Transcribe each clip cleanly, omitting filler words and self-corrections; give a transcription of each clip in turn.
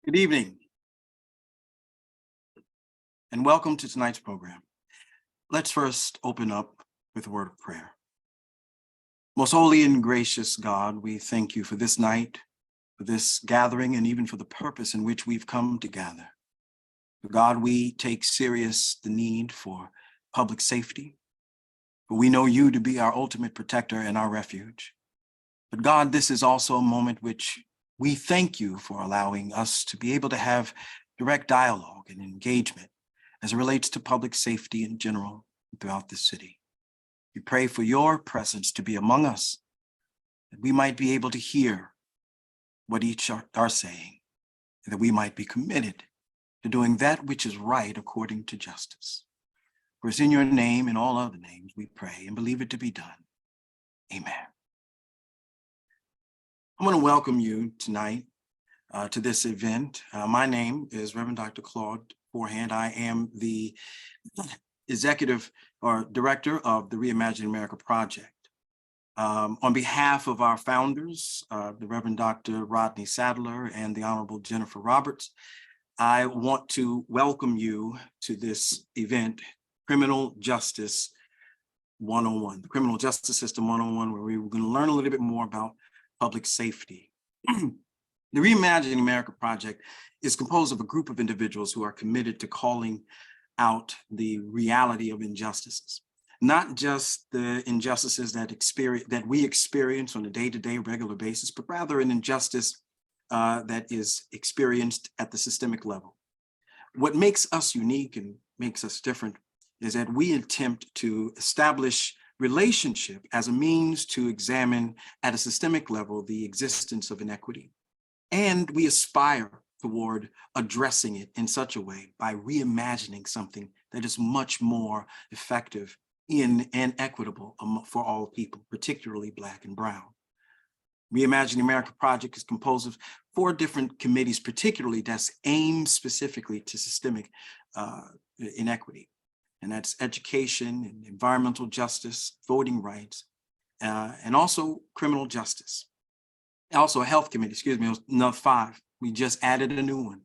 Good evening, and welcome to tonight's program. Let's first open up with a word of prayer. Most holy and gracious God, we thank you for this night, for this gathering, and even for the purpose in which we've come to gather. God, we take serious the need for public safety, for we know you to be our ultimate protector and our refuge. But God, this is also a moment which we thank you for allowing us to be able to have direct dialogue and engagement as it relates to public safety in general throughout the city. We pray for your presence to be among us, that we might be able to hear what each are saying, and that we might be committed to doing that which is right according to justice. For it's in your name and all other names we pray and believe it to be done. Amen. I want to welcome you tonight to this event. My name is Reverend Dr. Claude Forehand. I am the executive or director of the Reimagine America Project. On behalf of our founders, the Reverend Dr. Rodney Sadler and the Honorable Jennifer Roberts, I want to welcome you to this event, Criminal Justice 101, the Criminal Justice System 101, where we're going to learn a little bit more about public safety. The Reimagine America Project is composed of a group of individuals who are committed to calling out the reality of injustices, not just the injustices that we experience on a day-to-day regular basis, but rather an injustice that is experienced at the systemic level. What makes us unique and makes us different is that we attempt to establish relationship as a means to examine at a systemic level the existence of inequity. And we aspire toward addressing it in such a way by reimagining something that is much more effective and equitable for all people, particularly Black and Brown. Reimagine America Project is composed of 4 different committees, particularly that's aimed specifically to systemic inequity. And that's education and environmental justice, voting rights, and also criminal justice. Also a health committee, excuse me, another 5. We just added a new one.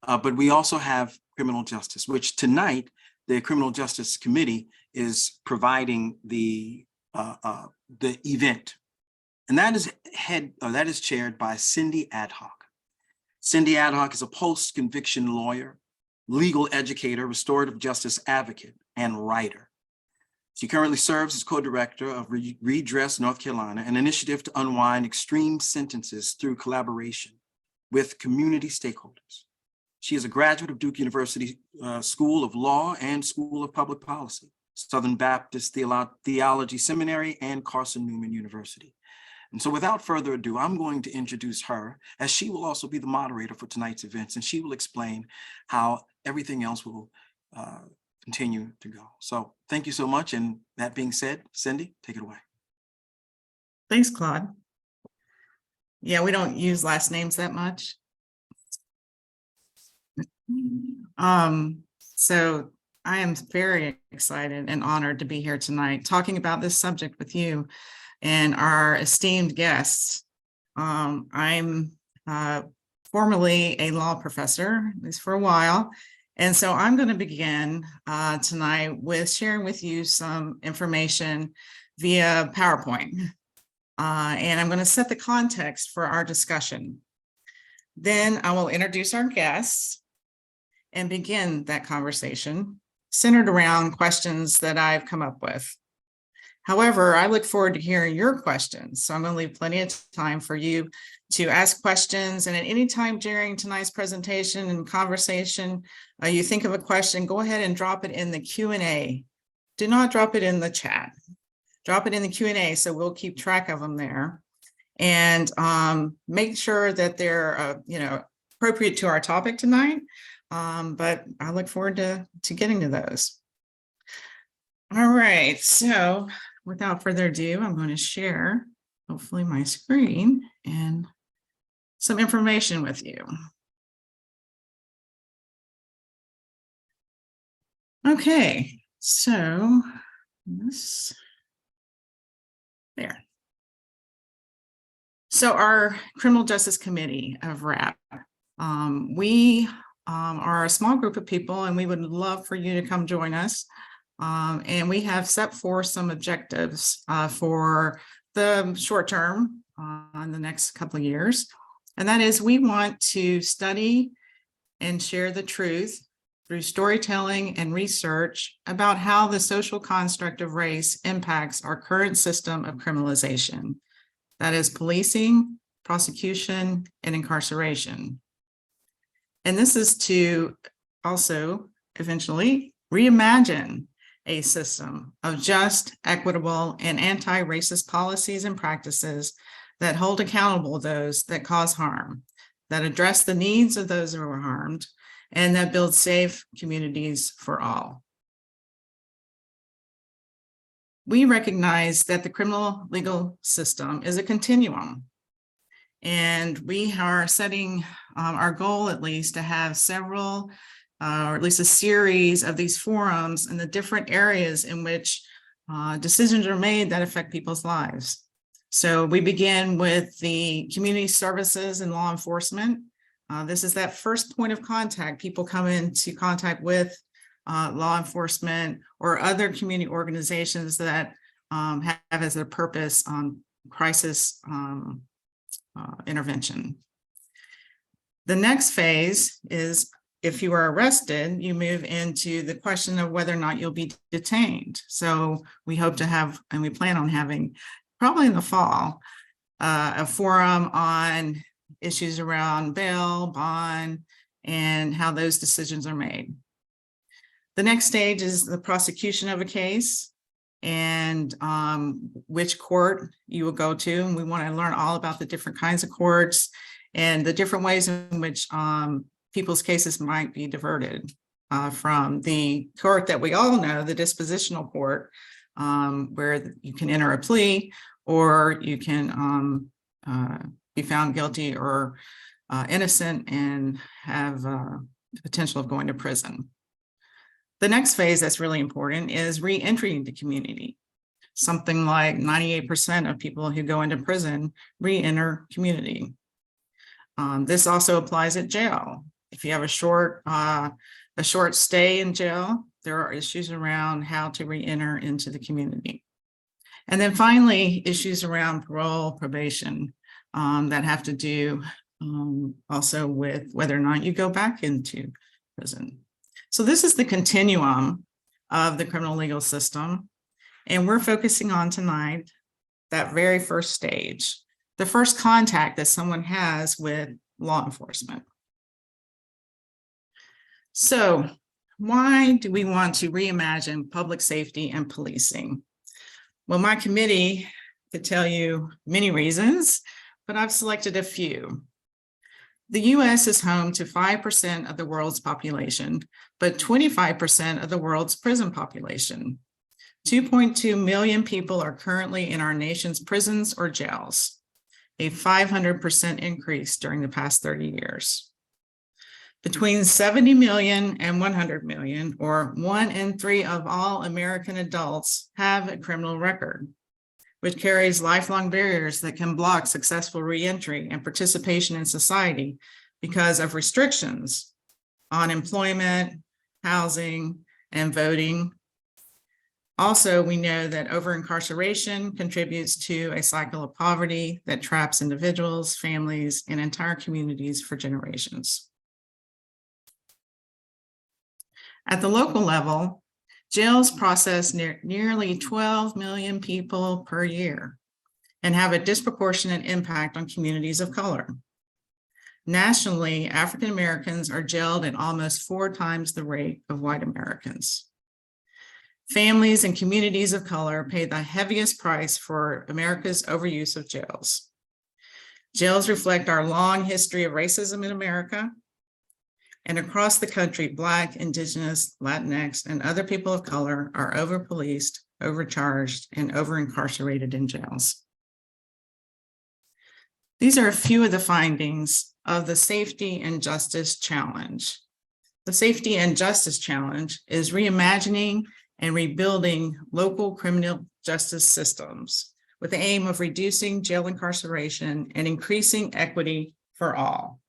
But we also have criminal justice, which tonight, the Criminal Justice Committee is providing the event. And that is chaired by Cindy Adhoc. Cindy Adhoc is a post-conviction lawyer, legal educator, restorative justice advocate, and writer. She currently serves as co-director of Redress North Carolina, an initiative to unwind extreme sentences through collaboration with community stakeholders. She is a graduate of Duke University School of Law and School of Public Policy, Southern Baptist Theology Seminary, and Carson Newman University. And so without further ado, I'm going to introduce her, as she will also be the moderator for tonight's events, and she will explain how everything else will continue to go. So thank you so much. And that being said, Cindy, take it away. Thanks, Claude. Yeah, we don't use last names that much. So I am very excited and honored to be here tonight talking about this subject with you and our esteemed guests. I'm formerly a law professor, at least for a while. And so I'm going to begin tonight with sharing with you some information via PowerPoint. And I'm going to set the context for our discussion. Then I will introduce our guests and begin that conversation centered around questions that I've come up with. However, I look forward to hearing your questions. So I'm going to leave plenty of time for you to ask questions. And at any time during tonight's presentation and conversation, you think of a question, go ahead and drop it in the Q&A. Do not drop it in the chat. Drop it in the Q&A so we'll keep track of them there. And make sure that they're appropriate to our topic tonight. But I look forward to getting to those. All right, so without further ado, I'm going to share, hopefully, my screen and some information with you. Okay, so this there. So our Criminal Justice Committee of RAP, We are a small group of people, and we would love for you to come join us. And we have set forth some objectives for the short term in the next couple of years. And that is, we want to study and share the truth through storytelling and research about how the social construct of race impacts our current system of criminalization. That is policing, prosecution, and incarceration. And this is to also eventually reimagine a system of just, equitable, and anti-racist policies and practices that hold accountable those that cause harm, that address the needs of those who are harmed, and that build safe communities for all. We recognize that the criminal legal system is a continuum, and we are setting our goal, at least, to have several, or at least a series of these forums in the different areas in which decisions are made that affect people's lives. So we begin with the community services and law enforcement. This is that first point of contact. People come into contact with law enforcement or other community organizations that have as their purpose crisis intervention. The next phase is, if you are arrested, you move into the question of whether or not you'll be detained. So we hope to have, and we plan on having, probably in the fall, a forum on issues around bail, bond, and how those decisions are made. The next stage is the prosecution of a case and which court you will go to. And we want to learn all about the different kinds of courts and the different ways in which people's cases might be diverted from the court that we all know, the dispositional court, where you can enter a plea or you can be found guilty or innocent and have the potential of going to prison. The next phase that's really important is re-entry into community. Something like 98% of people who go into prison re-enter community. This also applies at jail. If you have a short stay in jail, there are issues around how to re-enter into the community. And then finally, issues around parole, probation that have to do also with whether or not you go back into prison. So this is the continuum of the criminal legal system. And we're focusing on tonight that very first stage, the first contact that someone has with law enforcement. So why do we want to reimagine public safety and policing? Well, my committee could tell you many reasons, but I've selected a few. The US is home to 5% of the world's population, but 25% of the world's prison population. 2.2 million people are currently in our nation's prisons or jails, a 500% increase during the past 30 years. Between 70 million and 100 million, or 1 in 3 of all American adults, have a criminal record, which carries lifelong barriers that can block successful reentry and participation in society because of restrictions on employment, housing, and voting. Also, we know that over-incarceration contributes to a cycle of poverty that traps individuals, families, and entire communities for generations. At the local level, jails process nearly 12 million people per year and have a disproportionate impact on communities of color. Nationally, African Americans are jailed at almost 4 times the rate of white Americans. Families and communities of color pay the heaviest price for America's overuse of jails. Jails reflect our long history of racism in America. And across the country, Black, Indigenous, Latinx, and other people of color are over-policed, overcharged, and over-incarcerated in jails. These are a few of the findings of the Safety and Justice Challenge. The Safety and Justice Challenge is reimagining and rebuilding local criminal justice systems with the aim of reducing jail incarceration and increasing equity for all.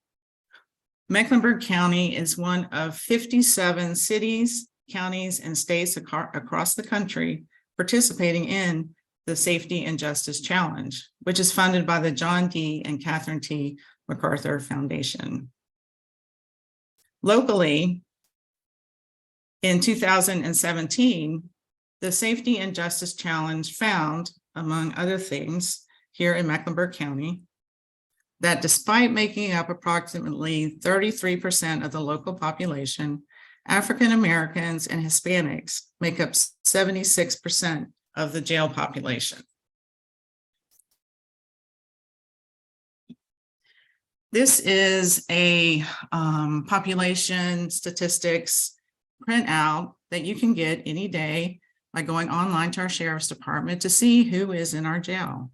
Mecklenburg County is one of 57 cities, counties, and states across the country participating in the Safety and Justice Challenge, which is funded by the John D. and Catherine T. MacArthur Foundation. Locally, in 2017, the Safety and Justice Challenge found, among other things, here in Mecklenburg County, that despite making up approximately 33% of the local population, African Americans and Hispanics make up 76% of the jail population. This is a population statistics printout that you can get any day by going online to our Sheriff's Department to see who is in our jail.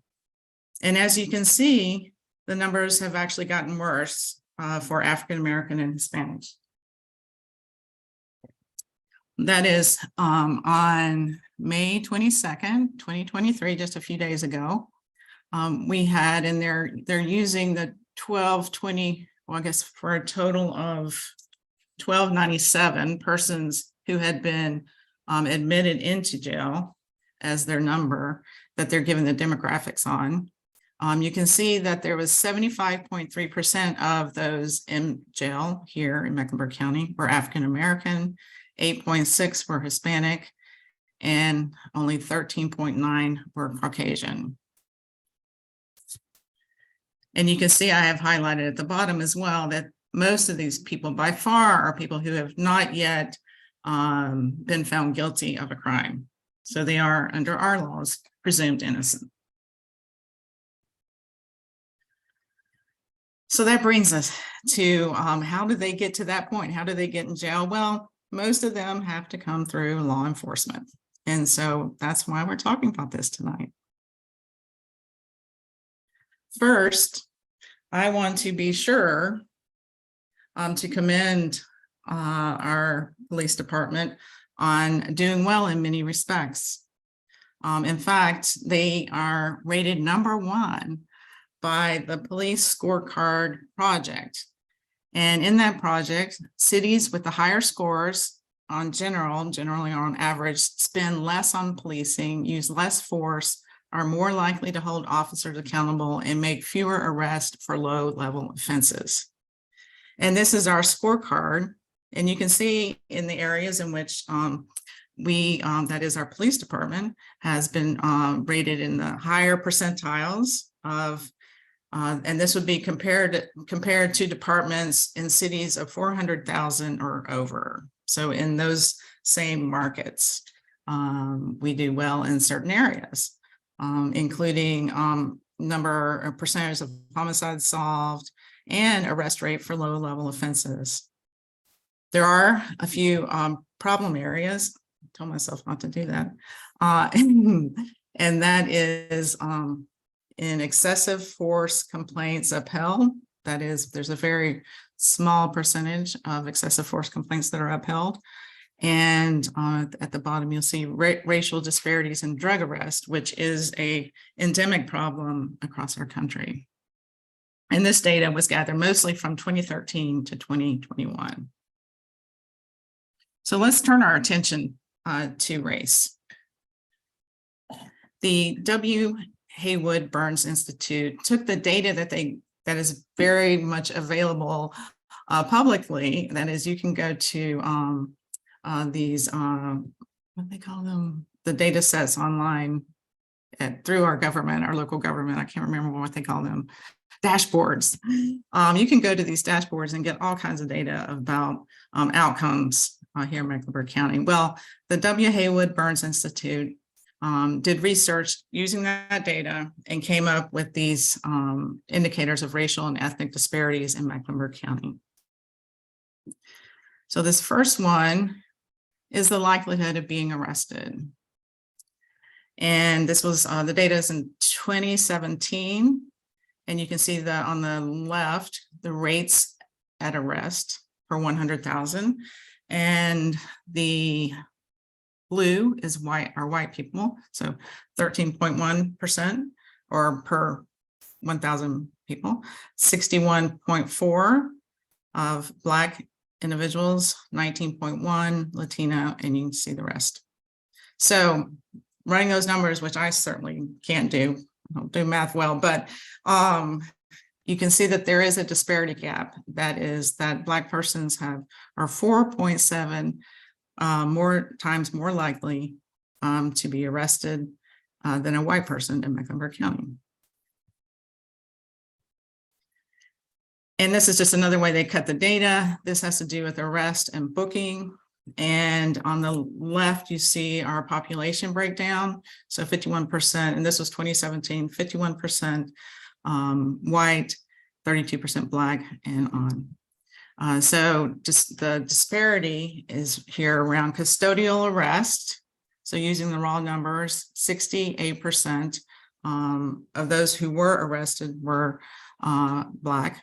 And as you can see, the numbers have actually gotten worse for African American and Hispanics. That is on May 22nd, 2023, just a few days ago. We had, and they're using the 1220, well, I guess for a total of 1297 persons who had been admitted into jail as their number that they're given the demographics on. You can see that there was 75.3% of those in jail here in Mecklenburg County were African American, 8.6% were Hispanic, and only 13.9% were Caucasian. And you can see I have highlighted at the bottom as well that most of these people by far are people who have not yet been found guilty of a crime. So they are, under our laws, presumed innocent. So that brings us to how do they get to that point? How do they get in jail? Well, most of them have to come through law enforcement. And so that's why we're talking about this tonight. First, I want to be sure to commend our police department on doing well in many respects. In fact, they are rated #1 by the Police Scorecard Project. And in that project, cities with the higher scores generally on average, spend less on policing, use less force, are more likely to hold officers accountable, and make fewer arrests for low-level offenses. And this is our scorecard. And you can see in the areas in which that is our police department, has been rated in the higher percentiles of, and this would be compared to departments in cities of 400,000 or over. So in those same markets, we do well in certain areas, including number or percentage of homicides solved and arrest rate for low-level offenses. There are a few problem areas. I told myself not to do that. And that is in excessive force complaints upheld. That is, there's a very small percentage of excessive force complaints that are upheld. And at the bottom, you'll see racial disparities in drug arrest, which is an endemic problem across our country. And this data was gathered mostly from 2013 to 2021. So let's turn our attention to race. The W. Haywood Burns Institute took the data that is very much available publicly. That is, you can go to these, what they call them, the data sets online through our government, our local government. I can't remember what they call them. Dashboards. You can go to these dashboards and get all kinds of data about outcomes here in Mecklenburg County. Well, the W. Haywood Burns Institute did research using that data and came up with these indicators of racial and ethnic disparities in Mecklenburg County. So this first one is the likelihood of being arrested. And this was, the data is in 2017. And you can see that on the left, the rates at arrest per 100,000. And the blue is white people. So 13.1% or per 1,000 people, 61.4 of Black individuals, 19.1 Latino, and you can see the rest. So running those numbers, which I certainly can't do, I don't do math well, but you can see that there is a disparity gap. That is that Black persons are 4.7 more times more likely to be arrested than a white person in Mecklenburg County. And this is just another way they cut the data. This has to do with arrest and booking. And on the left, you see our population breakdown. So 51%, and this was 2017, 51% white, 32% Black, and on. So just the disparity is here around custodial arrest. So using the raw numbers, 68% of those who were arrested were Black.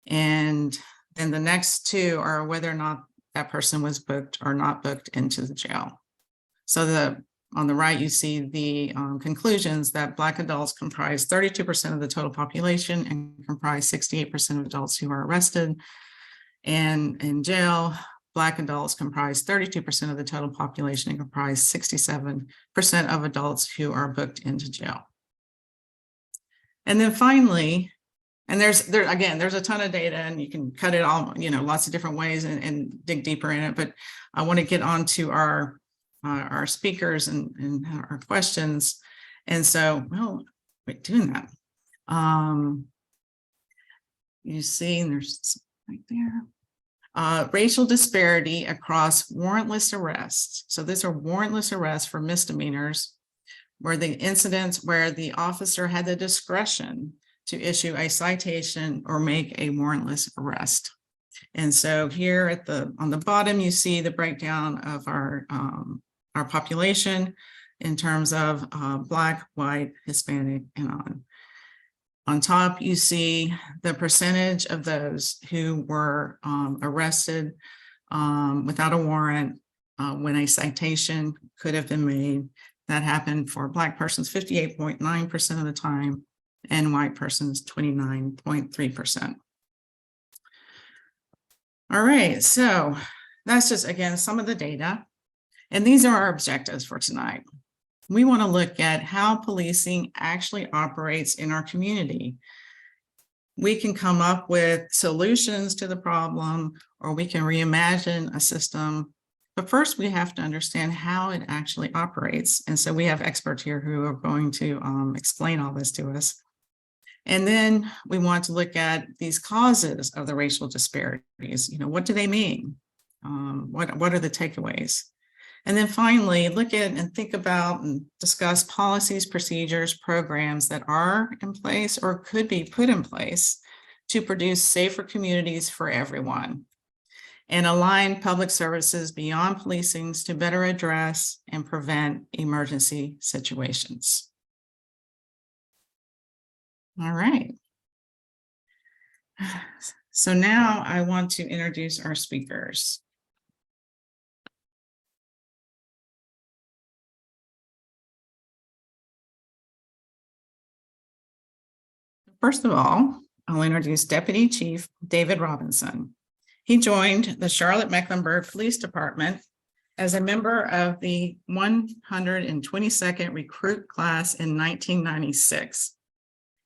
And then the next two are whether or not that person was booked or not booked into the jail. So on the right, you see the conclusions that Black adults comprise 32% of the total population and comprise 68% of adults who are arrested. And in jail, Black adults comprise 32% of the total population and comprise 67% of adults who are booked into jail. And then finally, and there's a ton of data, and you can cut it all, lots of different ways and dig deeper in it. But I want to get on to our speakers and our questions. And so, well, we're doing that. You see, and there's right there. Racial disparity across warrantless arrests. So these are warrantless arrests for misdemeanors, where the incidents where the officer had the discretion to issue a citation or make a warrantless arrest. And so here on the bottom, you see the breakdown of our population in terms of Black, white, Hispanic, and on. On top, you see the percentage of those who were arrested without a warrant when a citation could have been made. That happened for Black persons 58.9% of the time, and white persons 29.3%. All right, so that's just, again, some of the data. And these are our objectives for tonight. We want to look at how policing actually operates in our community. We can come up with solutions to the problem, or we can reimagine a system. But first, we have to understand how it actually operates. And so we have experts here who are going to explain all this to us. And then we want to look at these causes of the racial disparities. What do they mean? What are the takeaways? And then finally, look at and think about and discuss policies, procedures, programs that are in place or could be put in place to produce safer communities for everyone, and align public services beyond policing to better address and prevent emergency situations. All right. So now I want to introduce our speakers. First of all, I'll introduce Deputy Chief David Robinson. He joined the Charlotte-Mecklenburg Police Department as a member of the 122nd recruit class in 1996.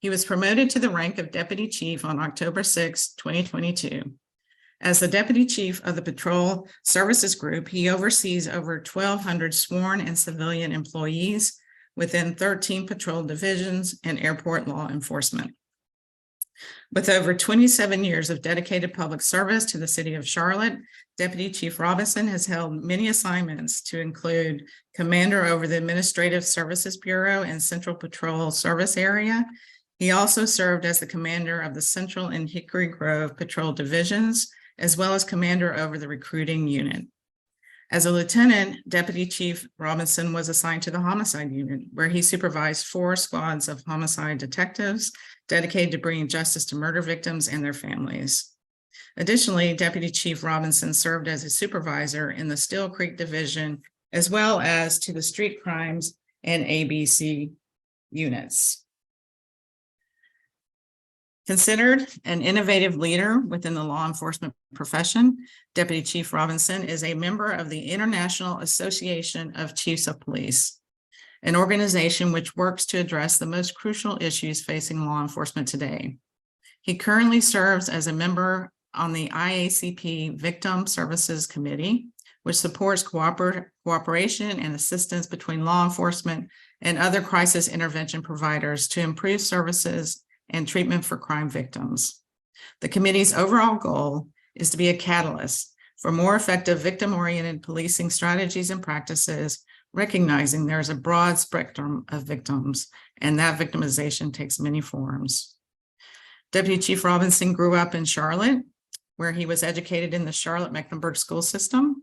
He was promoted to the rank of Deputy Chief on October 6, 2022. As the Deputy Chief of the Patrol Services Group, he oversees over 1,200 sworn and civilian employees within 13 patrol divisions and airport law enforcement. With over 27 years of dedicated public service to the city of Charlotte, Deputy Chief Robinson has held many assignments to include commander over the Administrative Services Bureau and Central Patrol Service Area. He also served as the commander of the Central and Hickory Grove Patrol Divisions, as well as commander over the recruiting unit. As a lieutenant, Deputy Chief Robinson was assigned to the homicide unit, where he supervised 4 squads of homicide detectives dedicated to bringing justice to murder victims and their families. Additionally, Deputy Chief Robinson served as a supervisor in the Still Creek Division, as well as to the street crimes and ABC units. Considered an innovative leader within the law enforcement profession, Deputy Chief Robinson is a member of the International Association of Chiefs of Police, an organization which works to address the most crucial issues facing law enforcement today. He currently serves as a member on the IACP Victim Services Committee, which supports cooperation and assistance between law enforcement and other crisis intervention providers to improve services and treatment for crime victims. The committee's overall goal is to be a catalyst for more effective victim-oriented policing strategies and practices, recognizing there's a broad spectrum of victims, and that victimization takes many forms. Deputy Chief Robinson grew up in Charlotte, where he was educated in the Charlotte-Mecklenburg school system.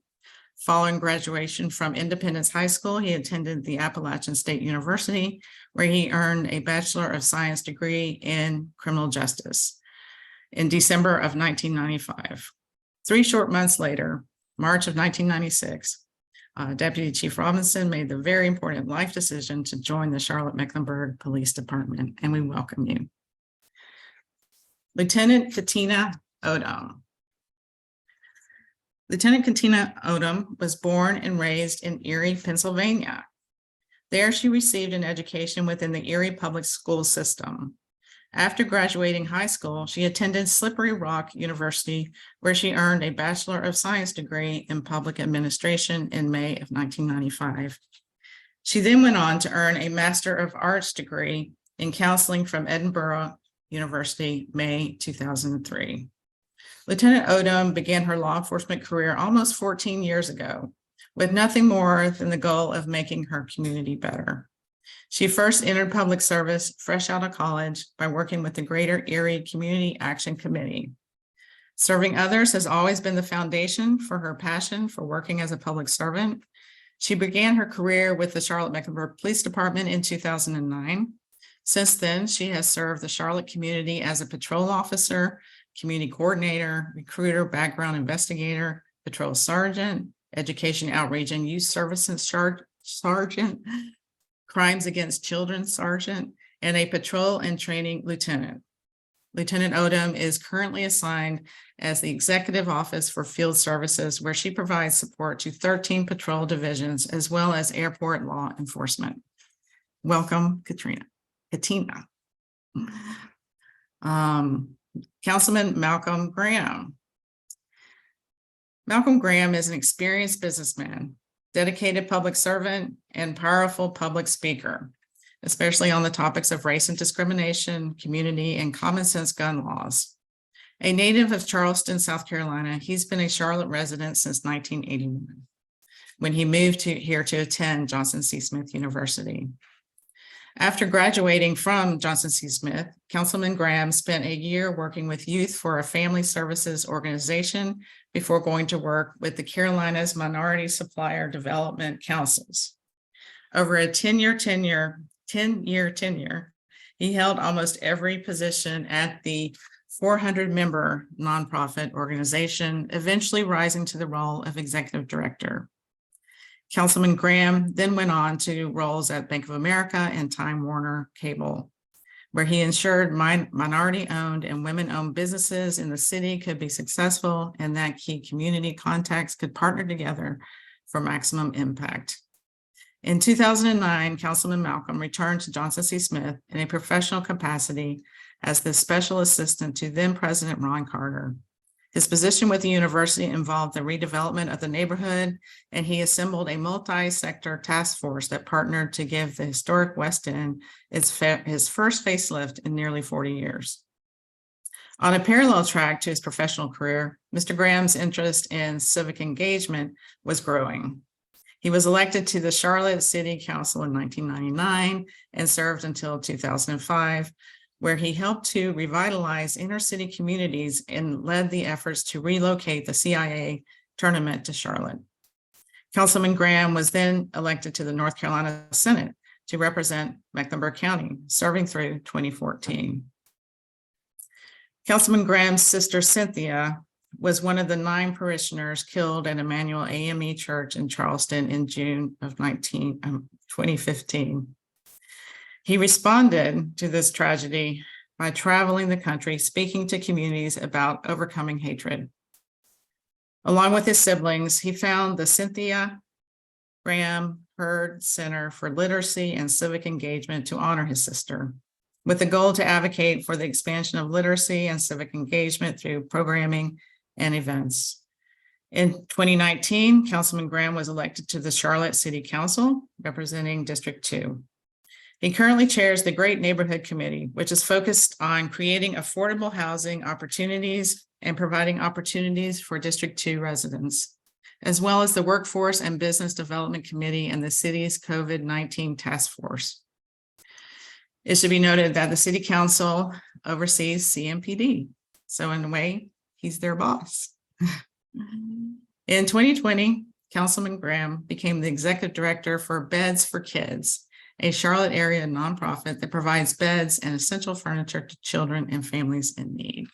Following graduation from Independence High School, he attended the Appalachian State University, where he earned a Bachelor of Science degree in criminal justice in December of 1995. 3 short months later, March of 1996, Deputy Chief Robinson made the very important life decision to join the Charlotte-Mecklenburg Police Department, and we welcome you. Lieutenant Katina Odom. Lieutenant Katina Odom was born and raised in Erie, Pennsylvania. There, she received an education within the Erie Public School System. After graduating high school, she attended Slippery Rock University, where she earned a Bachelor of Science degree in Public Administration in May of 1995. She then went on to earn a Master of Arts degree in counseling from Edinburgh University, May 2003. Lieutenant Odom began her law enforcement career almost 14 years ago, with nothing more than the goal of making her community better. She first entered public service fresh out of college by working with the Greater Erie Community Action Committee. Serving others has always been the foundation for her passion for working as a public servant. She began her career with the Charlotte-Mecklenburg Police Department in 2009. Since then, she has served the Charlotte community as a patrol officer, community coordinator, recruiter, background investigator, patrol sergeant, education outreach and youth services sergeant, crimes against children sergeant, and a patrol and training lieutenant. Lieutenant Odom is currently assigned as the Executive Office for Field Services, where she provides support to 13 patrol divisions as well as airport law enforcement. Welcome, Katina. Councilman Malcolm Graham. Malcolm Graham is an experienced businessman, dedicated public servant, and powerful public speaker, especially on the topics of race and discrimination, community, and common sense gun laws. A native of Charleston, South Carolina, he's been a Charlotte resident since 1981, when he moved here to attend Johnson C. Smith University. After graduating from Johnson C. Smith, Councilman Graham spent a year working with youth for a family services organization before going to work with the Carolinas Minority Supplier Development Councils. Over a 10-year tenure, he held almost every position at the 400-member nonprofit organization, eventually rising to the role of executive director. Councilman Graham then went on to roles at Bank of America and Time Warner Cable, where he ensured minority-owned and women-owned businesses in the city could be successful and that key community contacts could partner together for maximum impact. In 2009, Councilman Malcolm returned to Johnson C. Smith in a professional capacity as the special assistant to then President Ron Carter. His position with the university involved the redevelopment of the neighborhood, and he assembled a multi-sector task force that partnered to give the historic West End his first facelift in nearly 40 years. On a parallel track to his professional career, Mr. Graham's interest in civic engagement was growing. He was elected to the Charlotte City Council in 1999 and served until 2005, where he helped to revitalize inner city communities and led the efforts to relocate the CIA tournament to Charlotte. Councilman Graham was then elected to the North Carolina Senate to represent Mecklenburg County, serving through 2014. Councilman Graham's sister Cynthia was one of the 9 parishioners killed at Emmanuel AME Church in Charleston in June of 2015. He responded to this tragedy by traveling the country, speaking to communities about overcoming hatred. Along with his siblings, he found the Cynthia Graham Hurd Center for Literacy and Civic Engagement to honor his sister, with the goal to advocate for the expansion of literacy and civic engagement through programming and events. In 2019, Councilman Graham was elected to the Charlotte City Council, representing District 2. He currently chairs the Great Neighborhood Committee, which is focused on creating affordable housing opportunities and providing opportunities for District 2 residents, as well as the Workforce and Business Development Committee and the city's COVID-19 Task Force. It should be noted that the City Council oversees CMPD. So in a way, he's their boss. In 2020, Councilman Graham became the executive director for Beds for Kids, a Charlotte area nonprofit that provides beds and essential furniture to children and families in need.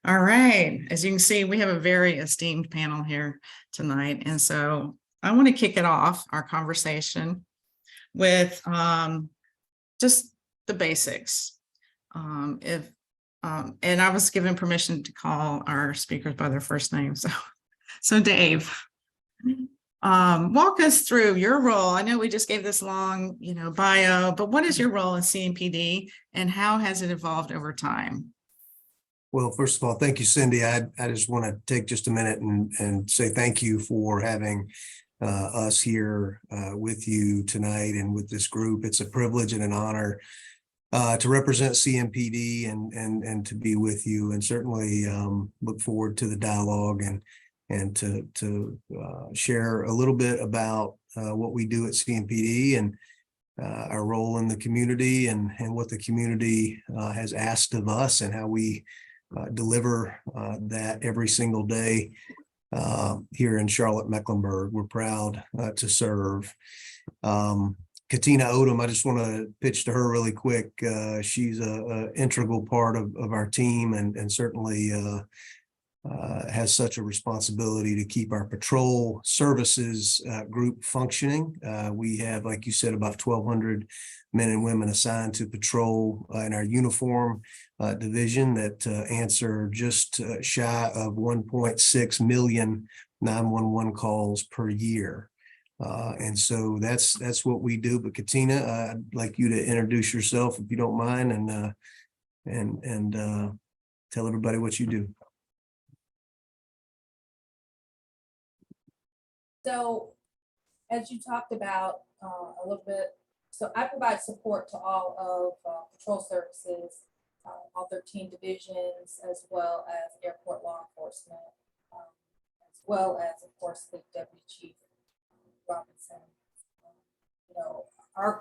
All right, as you can see, we have a very esteemed panel here tonight. And so I want to kick it off, our conversation, with just the basics. And I was given permission to call our speakers by their first name. So Dave, walk us through your role. I know we just gave this long, bio, but what is your role in CMPD and how has it evolved over time? Well, first of all, thank you, Cindy. I just want to take just a minute and say thank you for having us here with you tonight and with this group. It's a privilege and an honor to represent CMPD and to be with you, and certainly look forward to the dialogue and to share a little bit about what we do at CMPD and our role in the community and what the community has asked of us and how we deliver that every single day here in Charlotte, Mecklenburg. We're proud to serve. Katina Odom, I just want to pitch to her really quick. She's an integral part of our team and certainly has such a responsibility to keep our patrol services group functioning. We have, like you said, about 1,200 men and women assigned to patrol in our uniform division that answer just shy of 1.6 million 911 calls per year. And so that's what we do. But Katina, I'd like you to introduce yourself if you don't mind and tell everybody what you do. So, as you talked about a little bit, so I provide support to all of patrol services, all 13 divisions, as well as airport law enforcement, as well as, of course, the Deputy Chief Robinson. Our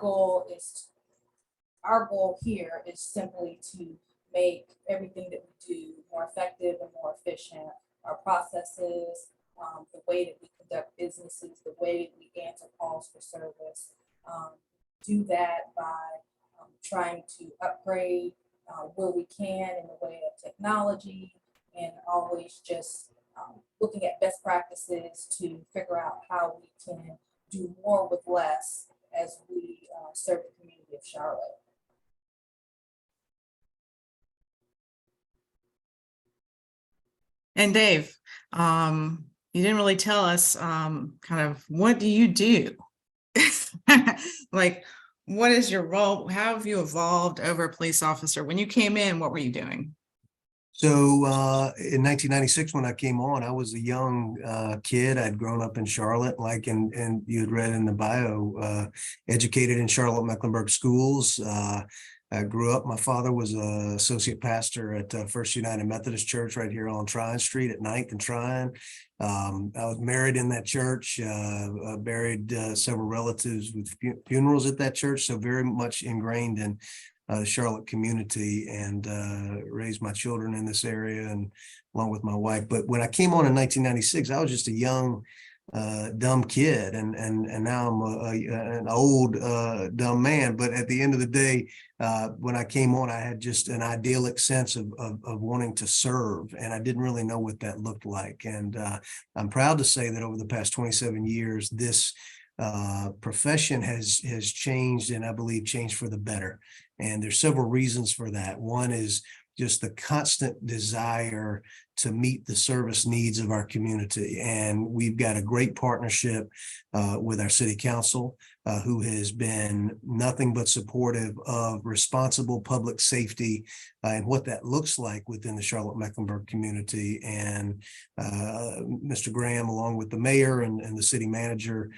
goal here is simply to make everything that we do more effective and more efficient. Our processes, the way that we conduct businesses, the way we answer calls for service, do that by trying to upgrade where we can in the way of technology, and always just looking at best practices to figure out how we can do more with less as we serve the community of Charlotte. And Dave, you didn't really tell us kind of what do you do? Like, what is your role? How have you evolved over a police officer? When you came in, what were you doing? So in 1996, when I came on, I was a young kid. I'd grown up in Charlotte, and you had read in the bio, educated in Charlotte Mecklenburg schools. I grew up, my father was an associate pastor at First United Methodist Church right here on Tryon Street at 9th and Tryon. I was married in that church, buried several relatives with funerals at that church, so very much ingrained in the Charlotte community, and raised my children in this area and along with my wife. But when I came on in 1996, I was just a young dumb kid, and now I'm an old dumb man. But at the end of the day, when I came on, I had just an idyllic sense of wanting to serve, and I didn't really know what that looked like. And I'm proud to say that over the past 27 years, this profession has changed, and I believe changed for the better. And there's several reasons for that. One is just the constant desire to meet the service needs of our community. And we've got a great partnership with our city council, who has been nothing but supportive of responsible public safety and what that looks like within the Charlotte-Mecklenburg community. And Mr. Graham, along with the mayor and the city manager,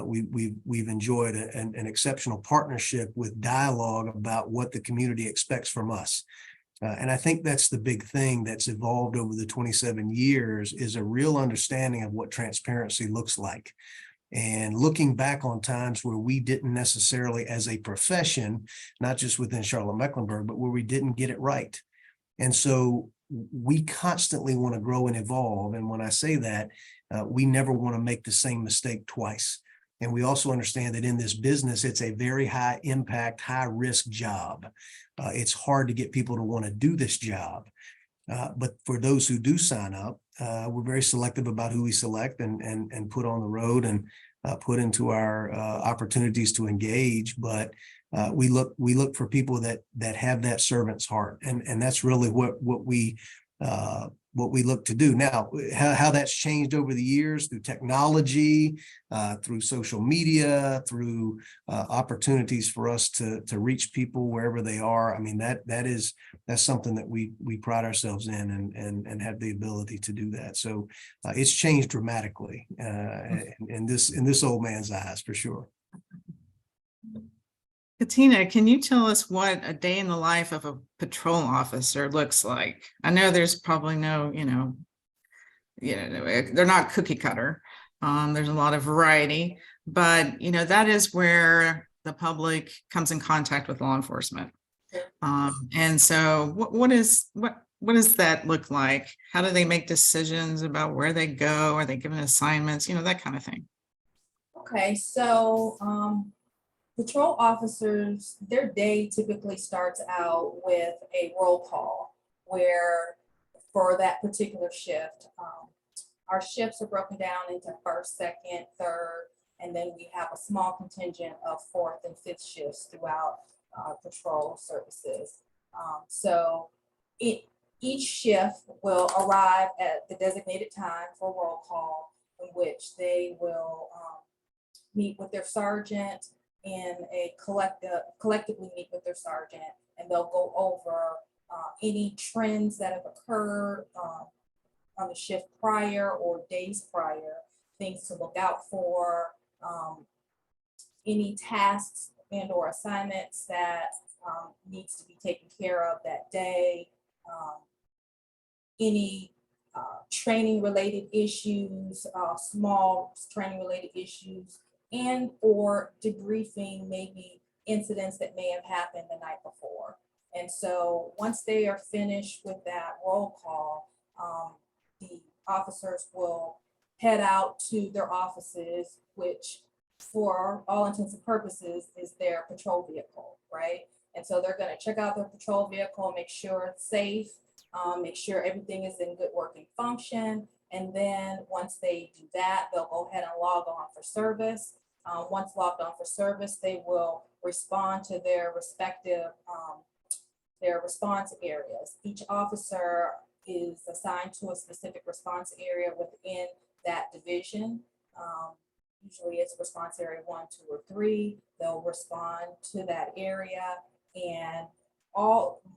we've enjoyed an exceptional partnership with dialogue about what the community expects from us. And I think that's the big thing that's evolved over the 27 years, is a real understanding of what transparency looks like. And looking back on times where we didn't necessarily, as a profession, not just within Charlotte-Mecklenburg, but where we didn't get it right. And so we constantly want to grow and evolve. And when I say that, we never want to make the same mistake twice. And we also understand that in this business, it's a very high impact, high risk job. It's hard to get people to want to do this job. But for those who do sign up, we're very selective about who we select and put on the road and put into our opportunities to engage. But we look for people that have that servant's heart, and that's really what we look to do. Now, how that's changed over the years through technology, through social media, through opportunities for us to reach people wherever they are. I mean, that's something that we pride ourselves in and have the ability to do that. So it's changed dramatically in this old man's eyes, for sure. Katina, can you tell us what a day in the life of a patrol officer looks like? I know there's probably no, they're not cookie cutter. There's a lot of variety, but that is where the public comes in contact with law enforcement. And so what does that look like? How do they make decisions about where they go? Are they given assignments? That kind of thing. Okay, so patrol officers, their day typically starts out with a roll call where for that particular shift, our shifts are broken down into first, second, third, and then we have a small contingent of fourth and fifth shifts throughout patrol services. So each shift will arrive at the designated time for roll call, in which they will meet with their sergeant in a collectively meet with their sergeant, and they'll go over any trends that have occurred on the shift prior or days prior, things to look out for, any tasks and or assignments that needs to be taken care of that day, any training related issues, small training related issues, and or debriefing maybe incidents that may have happened the night before. And so once they are finished with that roll call, the officers will head out to their offices, which for all intents and purposes is their patrol vehicle, right? And so they're going to check out their patrol vehicle, make sure it's safe, make sure everything is in good working function. And then once they do that, they'll go ahead and log on for service. Once logged on for service, they will respond to their respective their response areas. Each officer is assigned to a specific response area within that division. Usually it's response area 1, 2, or 3. They'll respond to that area, and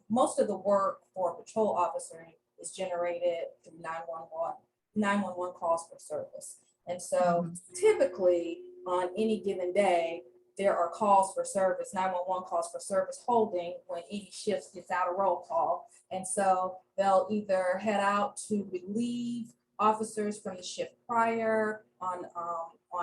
most of the work for patrol officering is generated through 911 calls for service. And so typically on any given day, there are calls for service, 911 calls for service holding when any shift gets out a roll call. And so they'll either head out to relieve officers from the shift prior on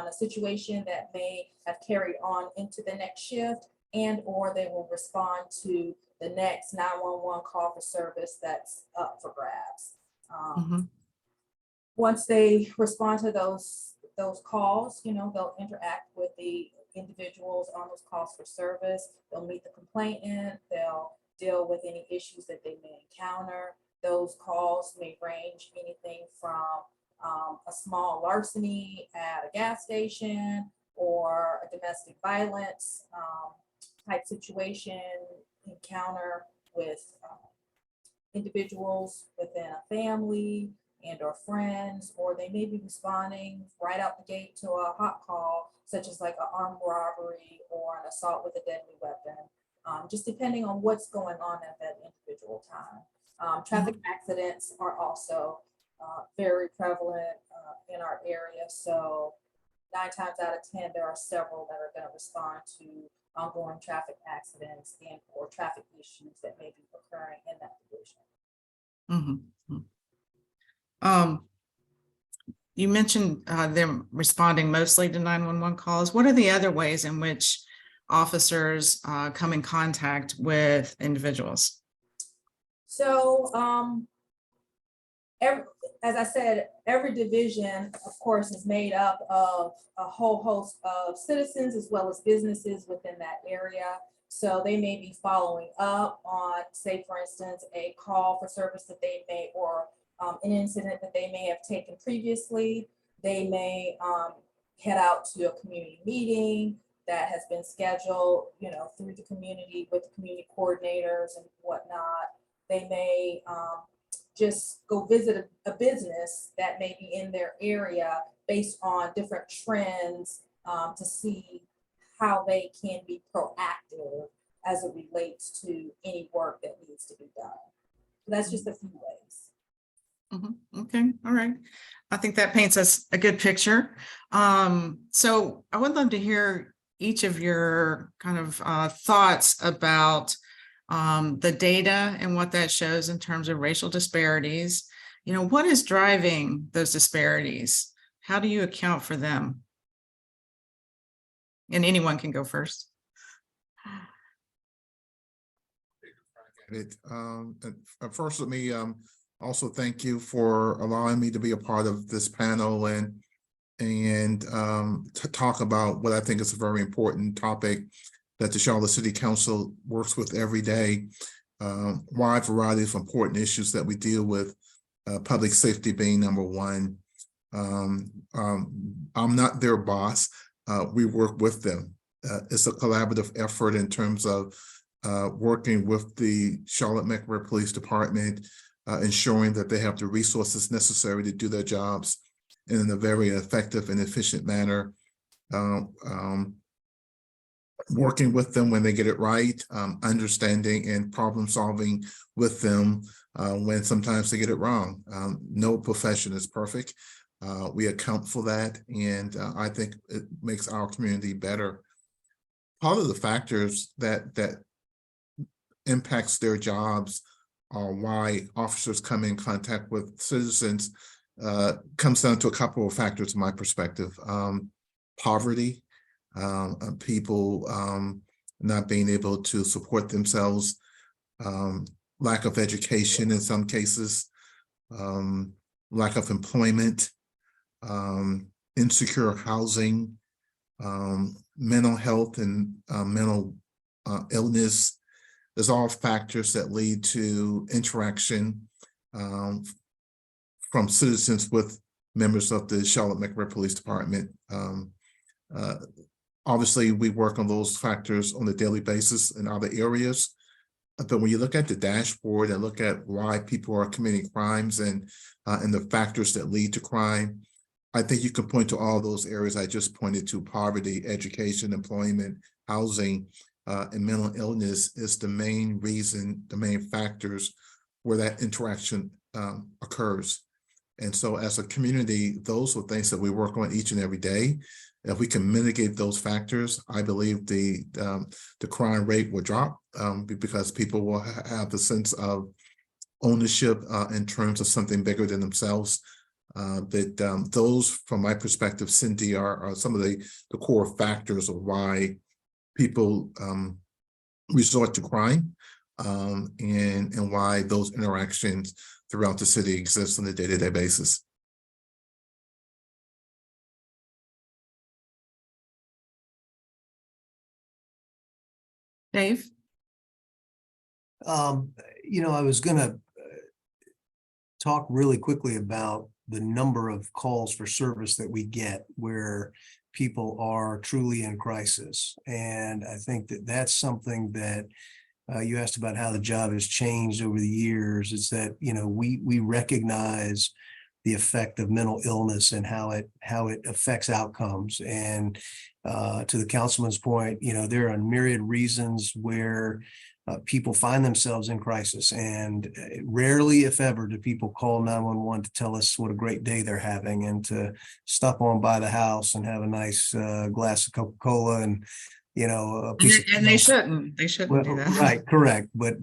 a situation that may have carried on into the next shift, and or they will respond to the next 911 call for service that's up for grabs. Once they respond to those calls, they'll interact with the individuals on those calls for service. They'll meet the complainant. They'll deal with any issues that they may encounter. Those calls may range anything from a small larceny at a gas station or a domestic violence type situation, encounter with individuals within a family and or friends, or they may be responding right out the gate to a hot call, such as like an armed robbery or an assault with a deadly weapon, just depending on what's going on at that individual time. Traffic accidents are also very prevalent in our area. So 9 times out of 10, there are several that are going to respond to ongoing traffic accidents and or traffic issues that may be occurring in that division. You mentioned them responding mostly to 911 calls. What are the other ways in which officers come in contact with individuals? So, as I said, every division, of course, is made up of a whole host of citizens as well as businesses within that area. So they may be following up on, say, for instance, a call for service that they may, or an incident that they may have taken previously. They may head out to a community meeting that has been scheduled, through the community with the community coordinators and whatnot. They may just go visit a business that may be in their area based on different trends to see how they can be proactive as it relates to any work that needs to be done. So that's just a few ways. Okay, all right. I think that paints us a good picture. So I would love to hear each of your kind of thoughts about the data and what that shows in terms of racial disparities. What is driving those disparities? How do you account for them? And anyone can go first. First, let me also thank you for allowing me to be a part of this panel and to talk about what I think is a very important topic that the Charlotte City Council works with every day. Wide variety of important issues that we deal with, public safety being number one. I'm not their boss. We work with them. It's a collaborative effort in terms of working with the Charlotte Mecklenburg Police Department, ensuring that they have the resources necessary to do their jobs in a very effective and efficient manner. Working with them when they get it right, understanding and problem solving with them when sometimes they get it wrong. No profession is perfect. We account for that, and I think it makes our community better. Part of the factors that impacts their jobs or why officers come in contact with citizens comes down to a couple of factors in my perspective. Poverty, people not being able to support themselves, lack of education in some cases, lack of employment, insecure housing, mental health and mental illness. There's all factors that lead to interaction from citizens with members of the Charlotte Mecklenburg Police Department. Obviously, we work on those factors on a daily basis in other areas. But when you look at the dashboard and look at why people are committing crimes and the factors that lead to crime, I think you can point to all those areas I just pointed to: poverty, education, employment, housing, and mental illness is the main reason, the main factors where that interaction occurs. And so as a community, those are things that we work on each and every day. If we can mitigate those factors, I believe the crime rate will drop because people will have the sense of ownership in terms of something bigger than themselves. Those, from my perspective, Cindy, are some of the core factors of why people resort to crime and why those interactions throughout the city exist on a day-to-day basis. Dave? I was gonna talk really quickly about the number of calls for service that we get, where people are truly in crisis. And I think that that's something that you asked about how the job has changed over the years. Is that, we recognize the effect of mental illness and how it affects outcomes. And to the councilman's point, there are myriad reasons where people find themselves in crisis, and rarely, if ever, do people call 911 to tell us what a great day they're having and to stop on by the house and have a nice glass of Coca-Cola and a piece of And they shouldn't do that. Right, correct. But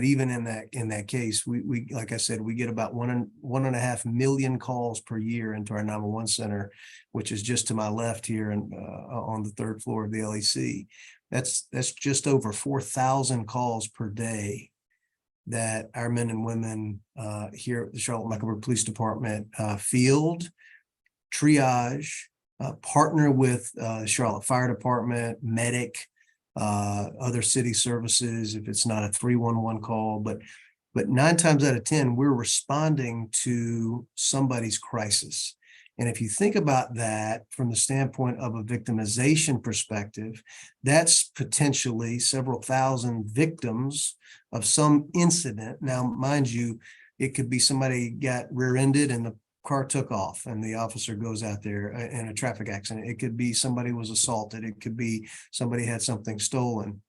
even in that case, we like I said, we get about 1.5 million calls per year into our 911 center, which is just to my left here and on the third floor of the LEC. That's just over 4,000 calls per day that our men and women here at the Charlotte-Mecklenburg Police Department field, triage, partner with Charlotte Fire Department, medic, other city services, if it's not a 311 call, but 9 times out of 10, we're responding to somebody's crisis. And if you think about that from the standpoint of a victimization perspective, that's potentially several thousand victims of some incident. Now, mind you, it could be somebody got rear-ended and the car took off and the officer goes out there in a traffic accident. It could be somebody was assaulted. It could be somebody had something stolen.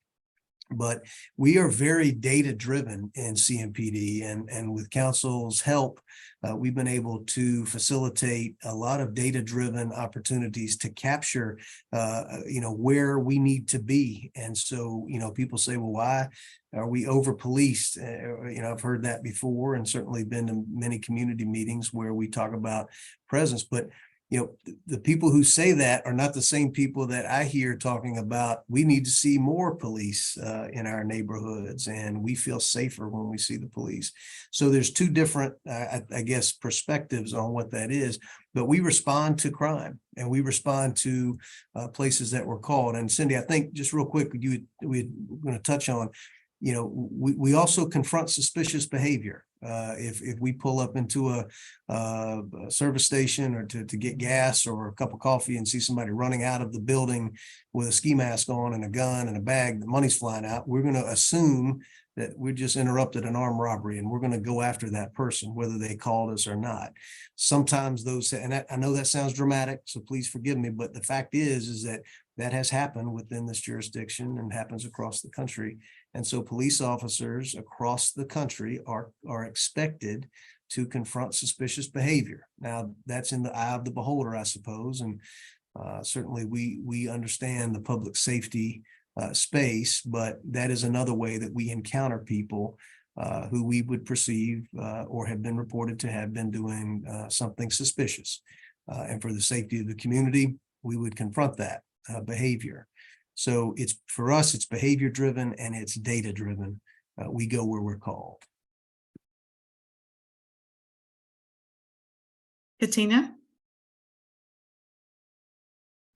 But we are very data driven in CMPD, and with council's help, we've been able to facilitate a lot of data driven opportunities to capture, where we need to be. And so, people say, well, why are we over policed? I've heard that before, and certainly been to many community meetings where we talk about presence, but the people who say that are not the same people that I hear talking about, we need to see more police in our neighborhoods, and we feel safer when we see the police. So there's two different, I guess, perspectives on what that is, but we respond to crime and we respond to places that were called. And Cindy, I think just real quick, we're going to touch on, we also confront suspicious behavior. If we pull up into a service station or to get gas or a cup of coffee and see somebody running out of the building with a ski mask on and a gun and a bag, the money's flying out, we're going to assume that we just interrupted an armed robbery and we're going to go after that person, whether they called us or not. Sometimes those, and I know that sounds dramatic, so please forgive me, but the fact is that has happened within this jurisdiction and happens across the country. And so police officers across the country are expected to confront suspicious behavior. Now, that's in the eye of the beholder, I suppose. And certainly we understand the public safety space, but that is another way that we encounter people who we would perceive or have been reported to have been doing something suspicious. And for the safety of the community, we would confront that behavior. So for us, it's behavior driven and it's data driven. We go where we're called. Katina?